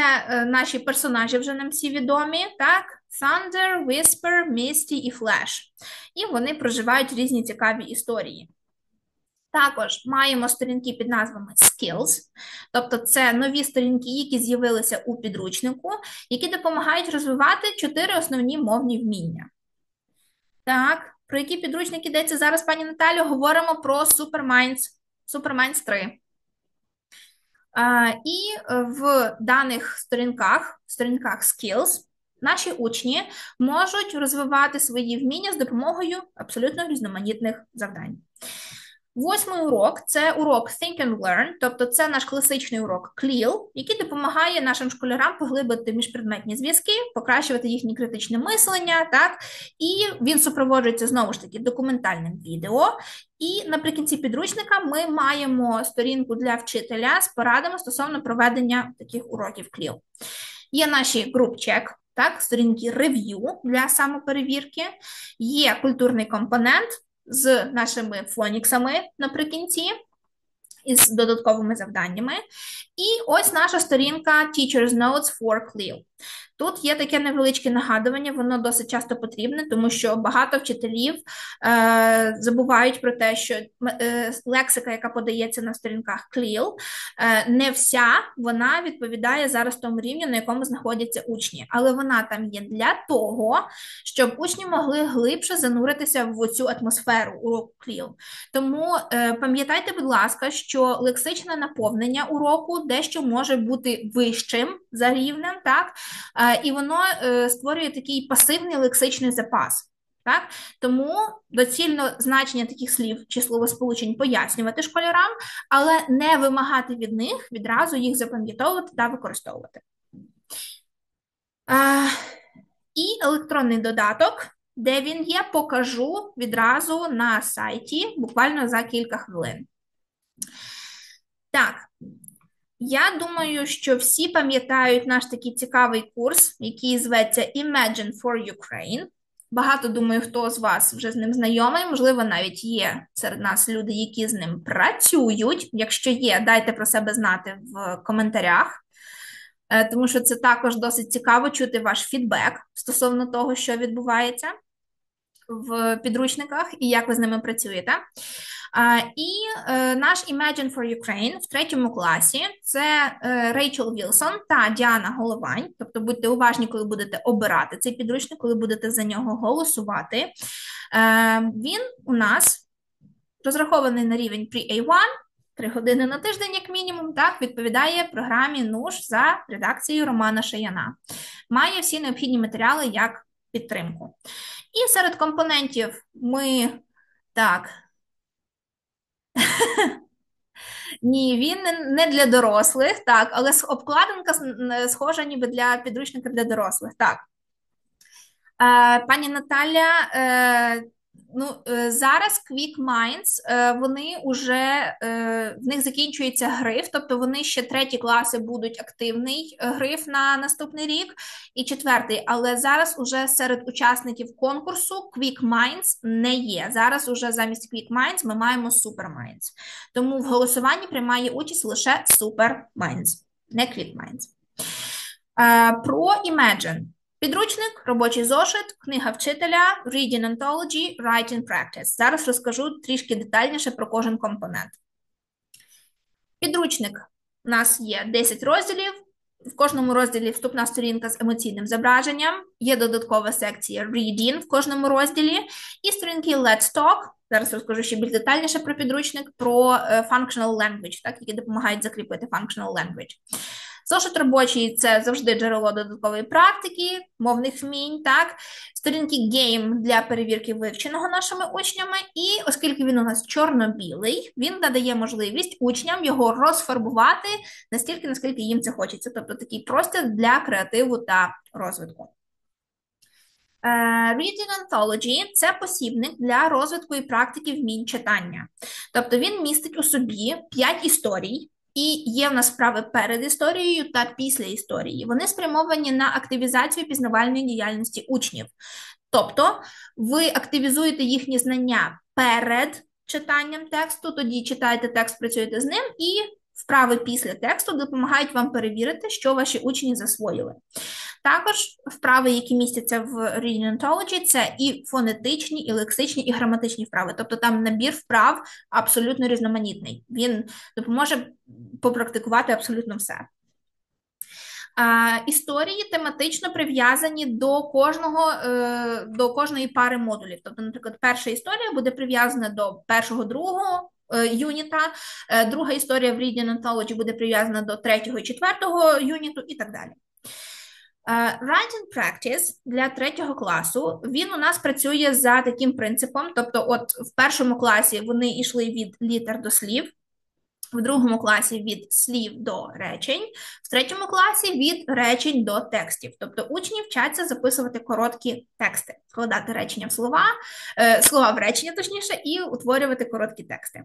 наші персонажі вже нам всі відомі, так? Thunder, Whisper, Misty і Flash. І вони проживають різні цікаві історії. Також маємо сторінки під назвами Skills, тобто це нові сторінки, які з'явилися у підручнику, які допомагають розвивати 4 основні мовні вміння. Так, про які підручники йдеться зараз, пані Наталю? Говоримо про Superminds 3. І в даних сторінках Skills, наші учні можуть розвивати свої вміння з допомогою абсолютно різноманітних завдань. 8-й урок – це урок Think and Learn, тобто це наш класичний урок КЛІЛ, який допомагає нашим школярам поглибити міжпредметні зв'язки, покращувати їхнє критичне мислення, так? І він супроводжується, знову ж таки, документальним відео. І наприкінці підручника ми маємо сторінку для вчителя з порадами стосовно проведення таких уроків КЛІЛ. Є наші group-check, так, сторінки рев'ю для самоперевірки, є культурний компонент з нашими фоніксами наприкінці, із додатковими завданнями. І ось наша сторінка Teacher's Notes for CLIL. Тут є таке невеличке нагадування, воно досить часто потрібне, тому що багато вчителів забувають про те, що лексика, яка подається на сторінках CLIL, не вся вона відповідає зараз тому рівню, на якому знаходяться учні. Але вона там є для того, щоб учні могли глибше зануритися в цю атмосферу уроку CLIL. Тому пам'ятайте, будь ласка, що лексичне наповнення уроку дещо може бути вищим за рівнем, так? І воно створює такий пасивний лексичний запас. Так? Тому доцільно значення таких слів чи словосполучень пояснювати школярам, але не вимагати від них відразу їх запам'ятовувати та використовувати. І електронний додаток, де він є, покажу відразу на сайті, буквально за кілька хвилин. Так. Я думаю, що всі пам'ятають наш такий цікавий курс, який зветься Imagine for Ukraine. Багато, думаю, хто з вас вже з ним знайомий, можливо, навіть є серед нас люди, які з ним працюють. Якщо є, дайте про себе знати в коментарях, тому що це також досить цікаво чути ваш фідбек стосовно того, що відбувається в підручниках і як ви з ними працюєте. І наш Imagine for Ukraine в 3 класі – це Рейчел Вілсон та Діана Головань. Тобто будьте уважні, коли будете обирати цей підручник, коли будете за нього голосувати. Він у нас розрахований на рівень Pre-A1, 3 години на тиждень, як мінімум, так, відповідає програмі НУШ за редакцією Романа Шаяна. Має всі необхідні матеріали як підтримку. І серед компонентів ми, так, ні, він не для дорослих, так, але обкладинка схожа ніби для підручника для дорослих, так. Пані Наталя, зараз Quick Minds, вони вже, в них закінчується гриф, тобто вони ще 3 класи будуть активний гриф на наступний рік і 4, але зараз уже серед учасників конкурсу Quick Minds не є. Зараз уже замість Quick Minds ми маємо Super Minds. Тому в голосуванні приймає участь лише Super Minds, не Quick Minds. Про Imagine. Підручник, робочий зошит, книга вчителя, Reading Anthology, Writing Practice. Зараз розкажу трішки детальніше про кожен компонент. Підручник у нас є 10 розділів. В кожному розділі вступна сторінка з емоційним зображенням. Є додаткова секція Reading в кожному розділі. І сторінки Let's Talk. Зараз розкажу ще більш детальніше про підручник, про Functional Language, так, які допомагають закріпити Functional Language. Зошит робочий – це завжди джерело додаткової практики, мовних вмінь, так. Сторінки Game для перевірки вивченого нашими учнями. І оскільки він у нас чорно-білий, він надає можливість учням його розфарбувати настільки, наскільки їм це хочеться. Тобто такий простір для креативу та розвитку. Reading Anthology – це посібник для розвитку і практики вмінь читання. Тобто він містить у собі 5 історій, і є в нас вправи перед історією та після історії. Вони спрямовані на активізацію пізнавальної діяльності учнів. Тобто ви активізуєте їхні знання перед читанням тексту, тоді читаєте текст, працюєте з ним, і вправи після тексту допомагають вам перевірити, що ваші учні засвоїли. Також вправи, які містяться в Reading Anthology, це і фонетичні, і лексичні, і граматичні вправи. Тобто там набір вправ абсолютно різноманітний. Він допоможе попрактикувати абсолютно все. Історії тематично прив'язані до кожної пари модулів. Тобто, наприклад, перша історія буде прив'язана до першого-другого юніта, друга історія в Reading Anthology буде прив'язана до 3-го і 4-го юніту і так далі. Writing practice для 3-го класу, він у нас працює за таким принципом, тобто от в 1-му класі вони йшли від літер до слів, в 2-му класі від слів до речень, в 3-му класі від речень до текстів. Тобто учні вчаться записувати короткі тексти, складати речення в слова, слова в речення, точніше, і утворювати короткі тексти.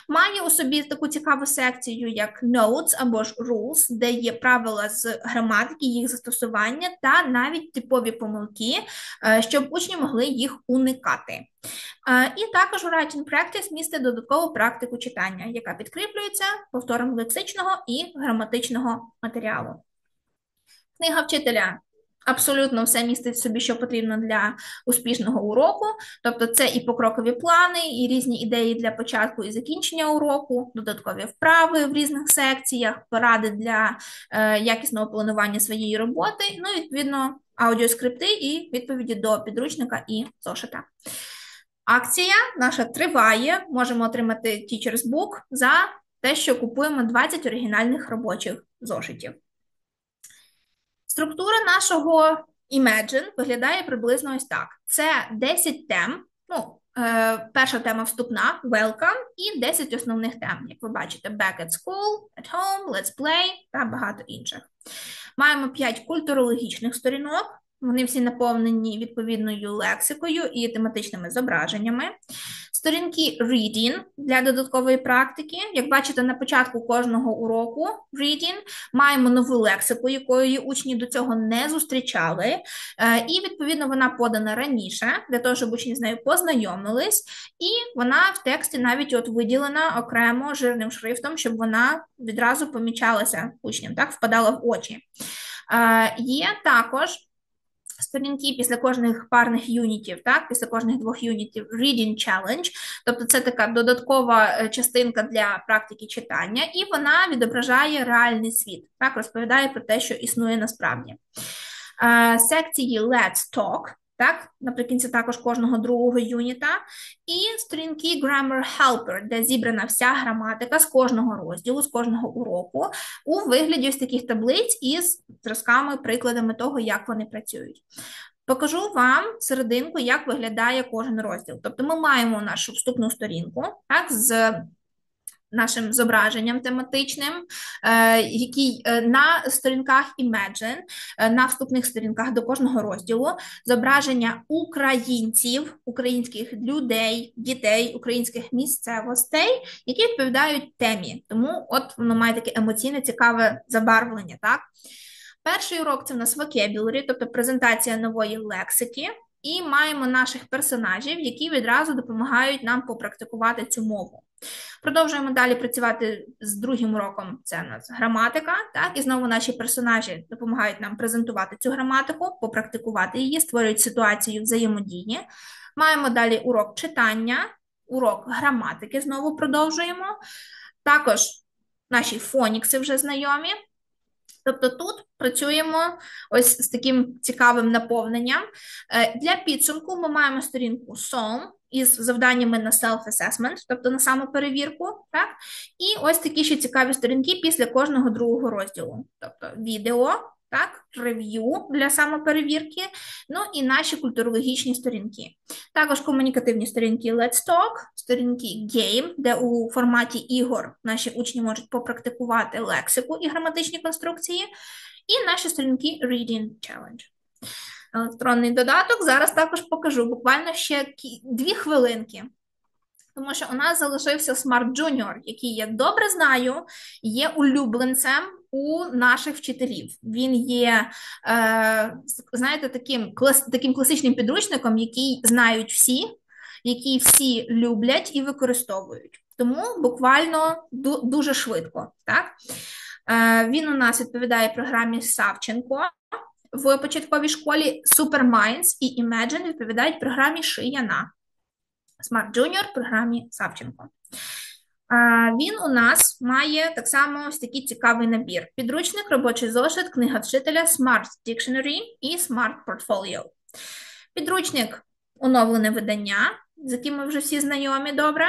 Має у собі таку цікаву секцію, як notes або ж rules, де є правила з граматики, їх застосування та навіть типові помилки, щоб учні могли їх уникати. І також writing practice містить додаткову практику читання, яка підкріплюється повтором лексичного і граматичного матеріалу. Книга вчителя абсолютно все містить в собі, що потрібно для успішного уроку, тобто це і покрокові плани, і різні ідеї для початку і закінчення уроку, додаткові вправи в різних секціях, поради для якісного планування своєї роботи, ну і, відповідно, аудіоскрипти і відповіді до підручника і зошита. Акція наша триває, можемо отримати Teacher's Book за те, що купуємо 20 оригінальних робочих зошитів. Структура нашого Imagine виглядає приблизно ось так. Це 10 тем, перша тема вступна, welcome, і 10 основних тем, як ви бачите, back at school, at home, let's play та багато інших. Маємо 5 культурологічних сторінок. Вони всі наповнені відповідною лексикою і тематичними зображеннями. Сторінки reading для додаткової практики. Як бачите, на початку кожного уроку reading маємо нову лексику, якої учні до цього не зустрічали. І, відповідно, вона подана раніше, для того, щоб учні з нею познайомились. І вона в тексті навіть от виділена окремо жирним шрифтом, щоб вона відразу помічалася учням, так, впадала в очі. Є також сторінки після кожних парних юнітів, так, після кожних 2 юнітів Reading Challenge, тобто це така додаткова частинка для практики читання, і вона відображає реальний світ, так, розповідає про те, що існує насправді. Секції Let's Talk, так, наприкінці також кожного 2-го юніта, і сторінки Grammar Helper, де зібрана вся граматика з кожного розділу, з кожного уроку, у вигляді ось таких таблиць із зразками, прикладами того, як вони працюють. Покажу вам серединку, як виглядає кожен розділ. Тобто ми маємо нашу вступну сторінку, так, з нашим зображенням тематичним, який на сторінках Imagine, на вступних сторінках до кожного розділу, зображення українців, українських людей, дітей, українських місцевостей, які відповідають темі. Тому от воно має таке емоційне, цікаве забарвлення, так? Перший урок – це в нас vocabulary, тобто презентація нової лексики, і маємо наших персонажів, які відразу допомагають нам попрактикувати цю мову. Продовжуємо далі працювати з 2-м уроком, це у нас граматика, так, і знову наші персонажі допомагають нам презентувати цю граматику, попрактикувати її, створюють ситуацію взаємодії. Маємо далі урок читання, урок граматики, знову продовжуємо. Також наші фонікси вже знайомі. Тобто тут працюємо ось з таким цікавим наповненням. Для підсумку ми маємо сторінку SOM із завданнями на self-assessment, тобто на самоперевірку, так? І ось такі ще цікаві сторінки після кожного 2-го розділу. Тобто відео, так, рев'ю для самоперевірки, ну і наші культурологічні сторінки. Також комунікативні сторінки Let's Talk, сторінки Game, де у форматі ігор наші учні можуть попрактикувати лексику і граматичні конструкції, і наші сторінки Reading Challenge. Електронний додаток зараз також покажу, буквально ще 2 хвилинки. Тому що у нас залишився Smart Junior, який, я добре знаю, є улюбленцем у наших вчителів. Він є, знаєте, таким класичним підручником, який знають всі, який всі люблять і використовують. Тому буквально дуже швидко. Так? Він у нас відповідає програмі Савченко в початковій школі, Superminds і Imagine відповідають програмі Шияна. Smart Junior в програмі Савченко. Він у нас має так само ось такий цікавий набір. Підручник, робочий зошит, книга вчителя, Smart Dictionary і Smart Portfolio. Підручник – оновлене видання, з яким ми вже всі знайомі добре,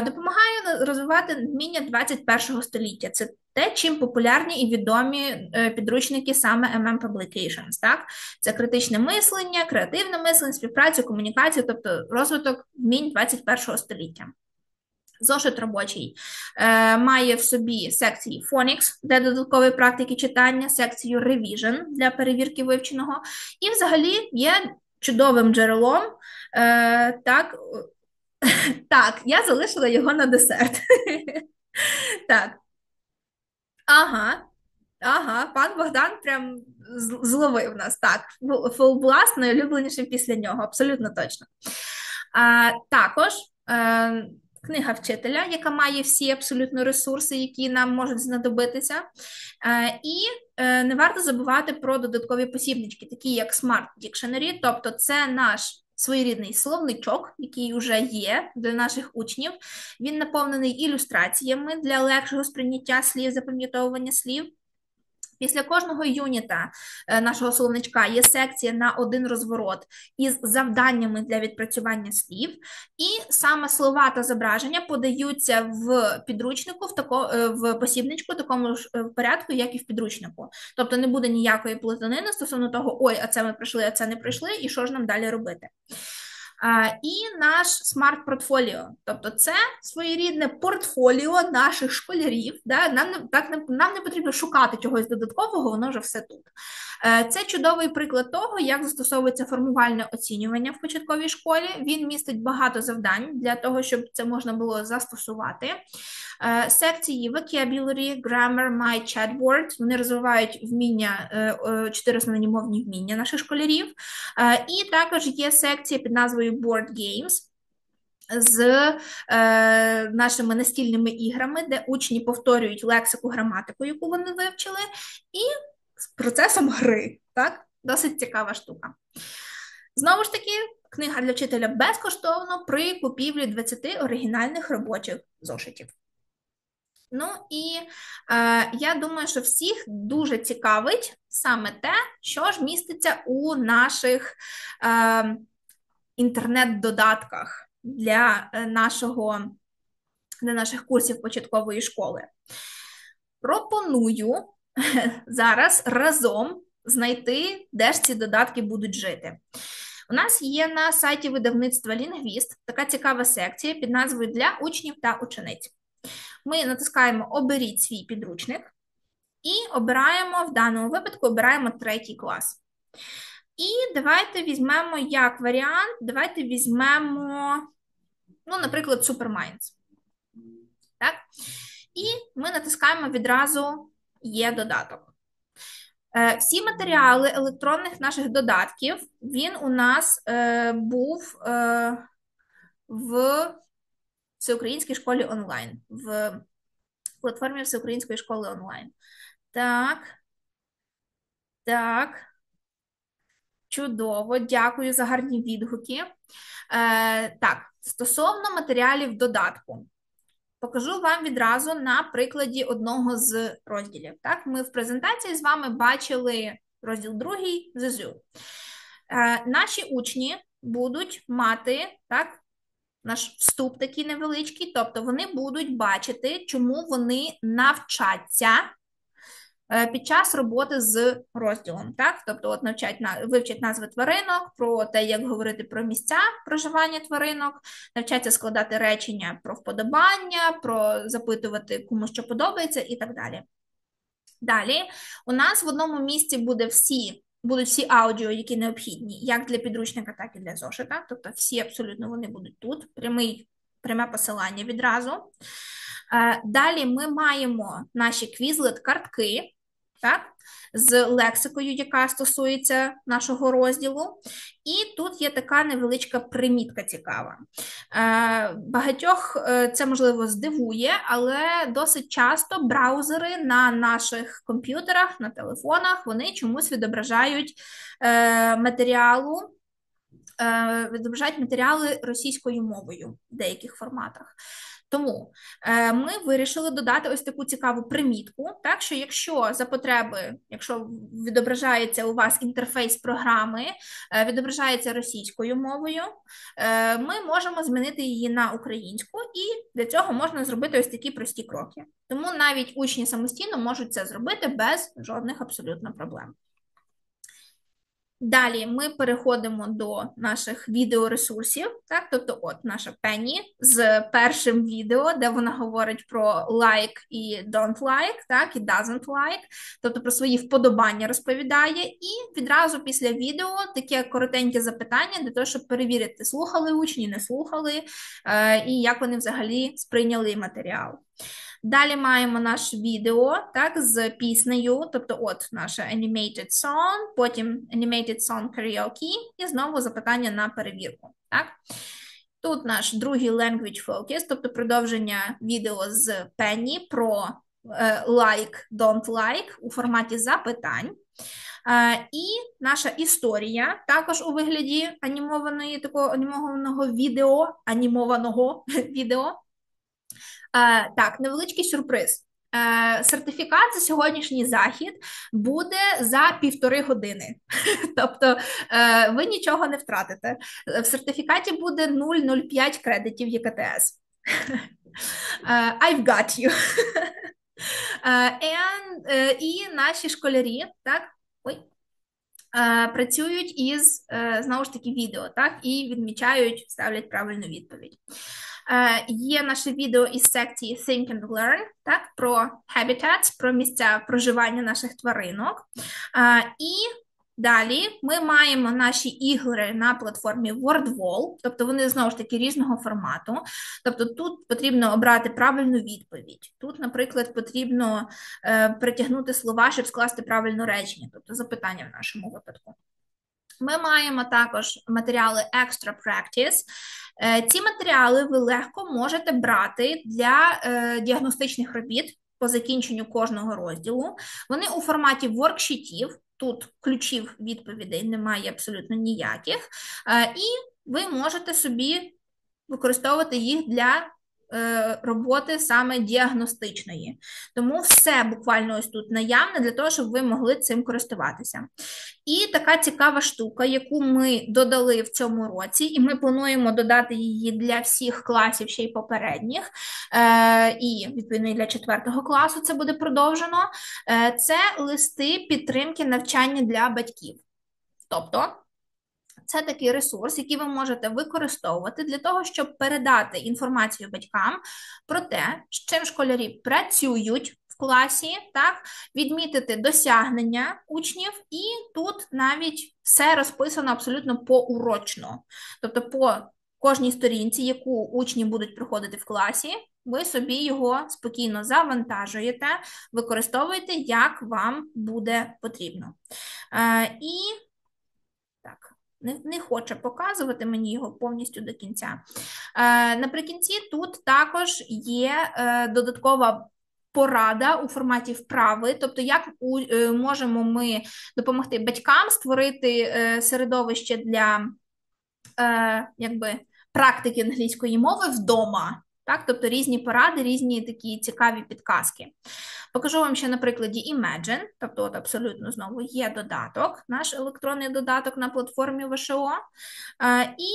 допомагає розвивати вміння 21-го століття. Це те, чим популярні і відомі підручники саме Publications, так? Це критичне мислення, креативне мислення, співпрацю, комунікацію, тобто розвиток вмінь 21 століття. Зошит робочий має в собі секції Phonics для додаткової практики читання, секцію Revision для перевірки вивченого, і взагалі є чудовим джерелом, так, так, я залишила його на десерт. Так. Ага, пан Богдан прям зловив нас. Так, Фулбласт найулюбленішим після нього, абсолютно точно. Також книга вчителя, яка має всі абсолютно ресурси, які нам можуть знадобитися. І не варто забувати про додаткові посібнички, такі як Smart Dictionary, тобто це наш своєрідний словничок, який вже є для наших учнів. Він наповнений ілюстраціями для легшого сприйняття слів, запам'ятовування слів. Після кожного юніта нашого словничка є секція на один розворот із завданнями для відпрацювання слів, і саме слова та зображення подаються в підручнику, в посібничку в такому ж порядку, як і в підручнику. Тобто не буде ніякої плутанини стосовно того, ой, а це ми пройшли, а це не пройшли, і що ж нам далі робити. І наш смарт-портфоліо, тобто це своєрідне портфоліо наших школярів. Да? Нам не потрібно шукати чогось додаткового, воно вже все тут. Це чудовий приклад того, як застосовується формувальне оцінювання в початковій школі. Він містить багато завдань для того, щоб це можна було застосувати. Секції vocabulary, grammar, my chatboard, вони розвивають вміння, 4 основні мовні вміння наших школярів. І також є секція під назвою Board Games з нашими настільними іграми, де учні повторюють лексику, граматику, яку вони вивчили, і з процесом гри. Так? Досить цікава штука. Знову ж таки, книга для вчителя безкоштовно при купівлі 20 оригінальних робочих зошитів. Ну і я думаю, що всіх дуже цікавить саме те, що ж міститься у наших інтернет-додатках для наших курсів початкової школи. Пропоную зараз разом знайти, де ж ці додатки будуть жити. У нас є на сайті видавництва Лінгвіст така цікава секція під назвою «Для учнів та учениць». Ми натискаємо «Оберіть свій підручник» і обираємо, в даному випадку, обираємо 3 клас. І давайте візьмемо як варіант, наприклад, Superminds. Так? І ми натискаємо відразу «Є додаток». Всі матеріали електронних наших додатків, він у нас був в Всеукраїнській школі онлайн, в платформі Всеукраїнської школи онлайн. Так. Чудово, дякую за гарні відгуки. Так, стосовно матеріалів додатку. Покажу вам відразу на прикладі одного з розділів. Так, ми в презентації з вами бачили розділ 2 ЗЗУ. Наші учні будуть мати, так, наш вступ такий невеличкий, тобто вони будуть бачити, чому вони навчаться під час роботи з розділом. Так? Тобто от вивчать назви тваринок, про те, як говорити про місця проживання тваринок, навчаться складати речення про вподобання, про запитувати, кому що подобається і так далі. Далі у нас в одному місці будуть всі аудіо, які необхідні, як для підручника, так і для зошита. Тобто всі абсолютно вони будуть тут. Пряме посилання відразу. Далі ми маємо наші квізлет-картки, так, з лексикою, яка стосується нашого розділу. І тут є така невеличка примітка цікава. Багатьох це, можливо, здивує, але досить часто браузери на наших комп'ютерах, на телефонах, вони чомусь відображають матеріали російською мовою в деяких форматах. Тому ми вирішили додати ось таку цікаву примітку, так, що якщо за потреби, якщо відображається у вас інтерфейс програми, відображається російською мовою, ми можемо змінити її на українську, і для цього можна зробити ось такі прості кроки. Тому навіть учні самостійно можуть це зробити без жодних абсолютно проблем. Далі ми переходимо до наших відеоресурсів, так? Тобто от наша Пенні з першим відео, де вона говорить про like і don't like, так? І doesn't like, тобто про свої вподобання розповідає, і відразу після відео таке коротеньке запитання для того, щоб перевірити, слухали учні, не слухали, і як вони взагалі сприйняли матеріал. Далі маємо наше відео, так, з піснею, тобто от наша animated song, потім animated song karaoke і знову запитання на перевірку, так. Тут наш другий language focus, тобто продовження відео з Пенні про like, don't like у форматі запитань. І наша історія також у вигляді такого анімованого відео. Так, невеличкий сюрприз. Сертифікат за сьогоднішній захід буде за 1,5 години. Тобто ви нічого не втратите. В сертифікаті буде 0,05 кредитів ЄКТС. I've got you. І наші школярі, так, працюють із, знову ж таки, відео, так, і відмічають, ставлять правильну відповідь. Є наше відео із секції Think and Learn, так, про habitats, про місця проживання наших тваринок. І далі ми маємо наші ігри на платформі WordWall, тобто вони, знову ж таки, різного формату. Тобто тут потрібно обрати правильну відповідь. Тут, наприклад, потрібно притягнути слова, щоб скласти правильне речення, тобто запитання в нашому випадку. Ми маємо також матеріали Extra Practice. Ці матеріали ви легко можете брати для діагностичних робіт по закінченню кожного розділу. Вони у форматі воркшітів, тут ключів відповідей немає абсолютно ніяких, і ви можете собі використовувати їх для роботи саме діагностичної. Тому все буквально ось тут наявне для того, щоб ви могли цим користуватися. І така цікава штука, яку ми додали в цьому році, і ми плануємо додати її для всіх класів, ще й попередніх, і, відповідно, для 4 класу це буде продовжено, це листи підтримки навчання для батьків. Тобто, це такий ресурс, який ви можете використовувати для того, щоб передати інформацію батькам про те, з чим школярі працюють в класі, так, відмітити досягнення учнів, і тут навіть все розписано абсолютно поурочно. Тобто по кожній сторінці, яку учні будуть проходити в класі, ви собі його спокійно завантажуєте, використовуєте, як вам буде потрібно. І так. Не хоче показувати мені його повністю до кінця. Наприкінці тут також є додаткова порада у форматі вправи, тобто як можемо ми допомогти батькам створити середовище для практики англійської мови вдома. Так, тобто різні поради, різні такі цікаві підказки. Покажу вам ще на прикладі Imagine, тобто от абсолютно знову є додаток, наш електронний додаток на платформі ВШО, і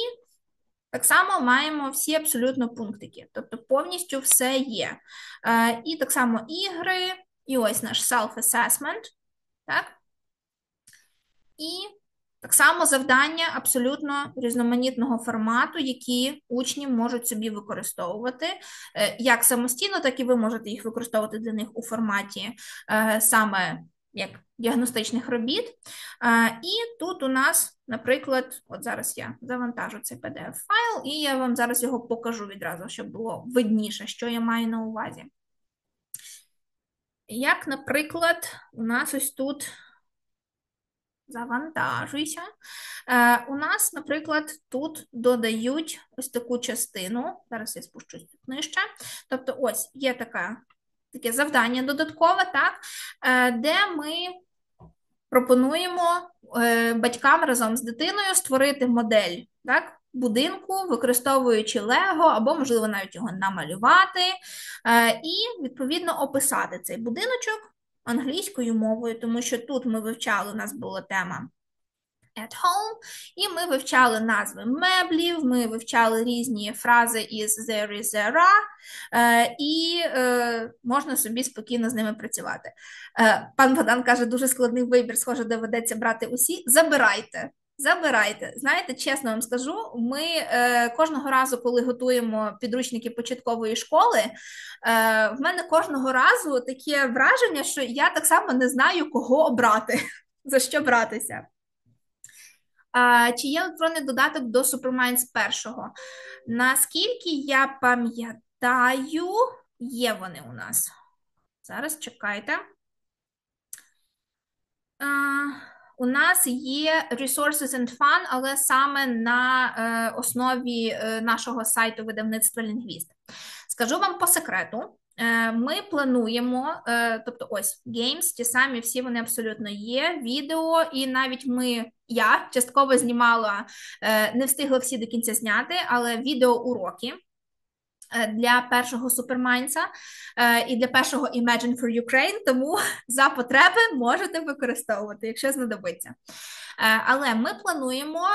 так само маємо всі абсолютно пунктики, тобто повністю все є. І так само ігри, і ось наш self-assessment, так? І так само завдання абсолютно різноманітного формату, які учні можуть собі використовувати, як самостійно, так і ви можете їх використовувати для них у форматі саме як діагностичних робіт. І тут у нас, наприклад, от зараз я завантажу цей PDF-файл, і я вам зараз його покажу відразу, щоб було видніше, що я маю на увазі. Як, наприклад, у нас ось тут завантажуйся. У нас, наприклад, тут додають ось таку частину. Зараз я спущусь тут нижче. Тобто ось є таке завдання додаткове, так, де ми пропонуємо батькам разом з дитиною створити модель, так, будинку, використовуючи Лего, або, можливо, навіть його намалювати, і, відповідно, описати цей будиночок англійською мовою, тому що тут ми вивчали, у нас була тема at home, і ми вивчали назви меблів, ми вивчали різні фрази із there is, there are, і можна собі спокійно з ними працювати. Пан Богдан каже, дуже складний вибір, схоже, доведеться брати усі. Забирайте. Забирайте. Знаєте, чесно вам скажу, ми кожного разу, коли готуємо підручники початкової школи, в мене кожного разу таке враження, що я так само не знаю, кого обрати, за що братися. Чи є електронний додаток до Superminds першого? Наскільки я пам'ятаю, є вони у нас. Зараз чекайте. У нас є Resources and Fun, але саме на основі нашого сайту видавництва Лінгвіст. Скажу вам по секрету. Ми плануємо, тобто ось, games, ті самі, всі вони абсолютно є, відео, і навіть я частково знімала, не встигла всі до кінця зняти, але відео-уроки для першого Superminds і для першого Imagine for Ukraine, тому за потреби можете використовувати, якщо знадобиться. Але ми плануємо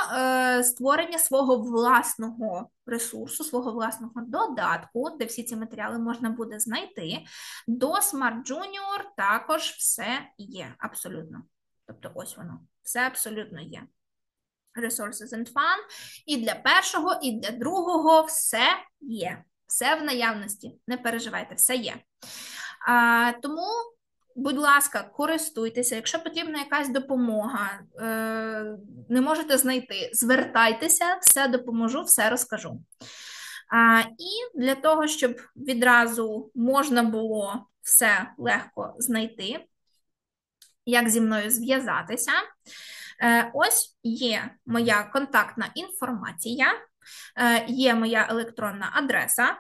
створення свого власного ресурсу, свого власного додатку, де всі ці матеріали можна буде знайти. До Smart Junior також все є, абсолютно. Тобто ось воно, все абсолютно є. Resources and Fun. І для першого, і для другого все є. Все в наявності, не переживайте, все є. Тому, будь ласка, користуйтеся. Якщо потрібна якась допомога, не можете знайти, звертайтеся, все допоможу, все розкажу. І для того, щоб відразу можна було все легко знайти, як зі мною зв'язатися, ось є моя контактна інформація, є моя електронна адреса,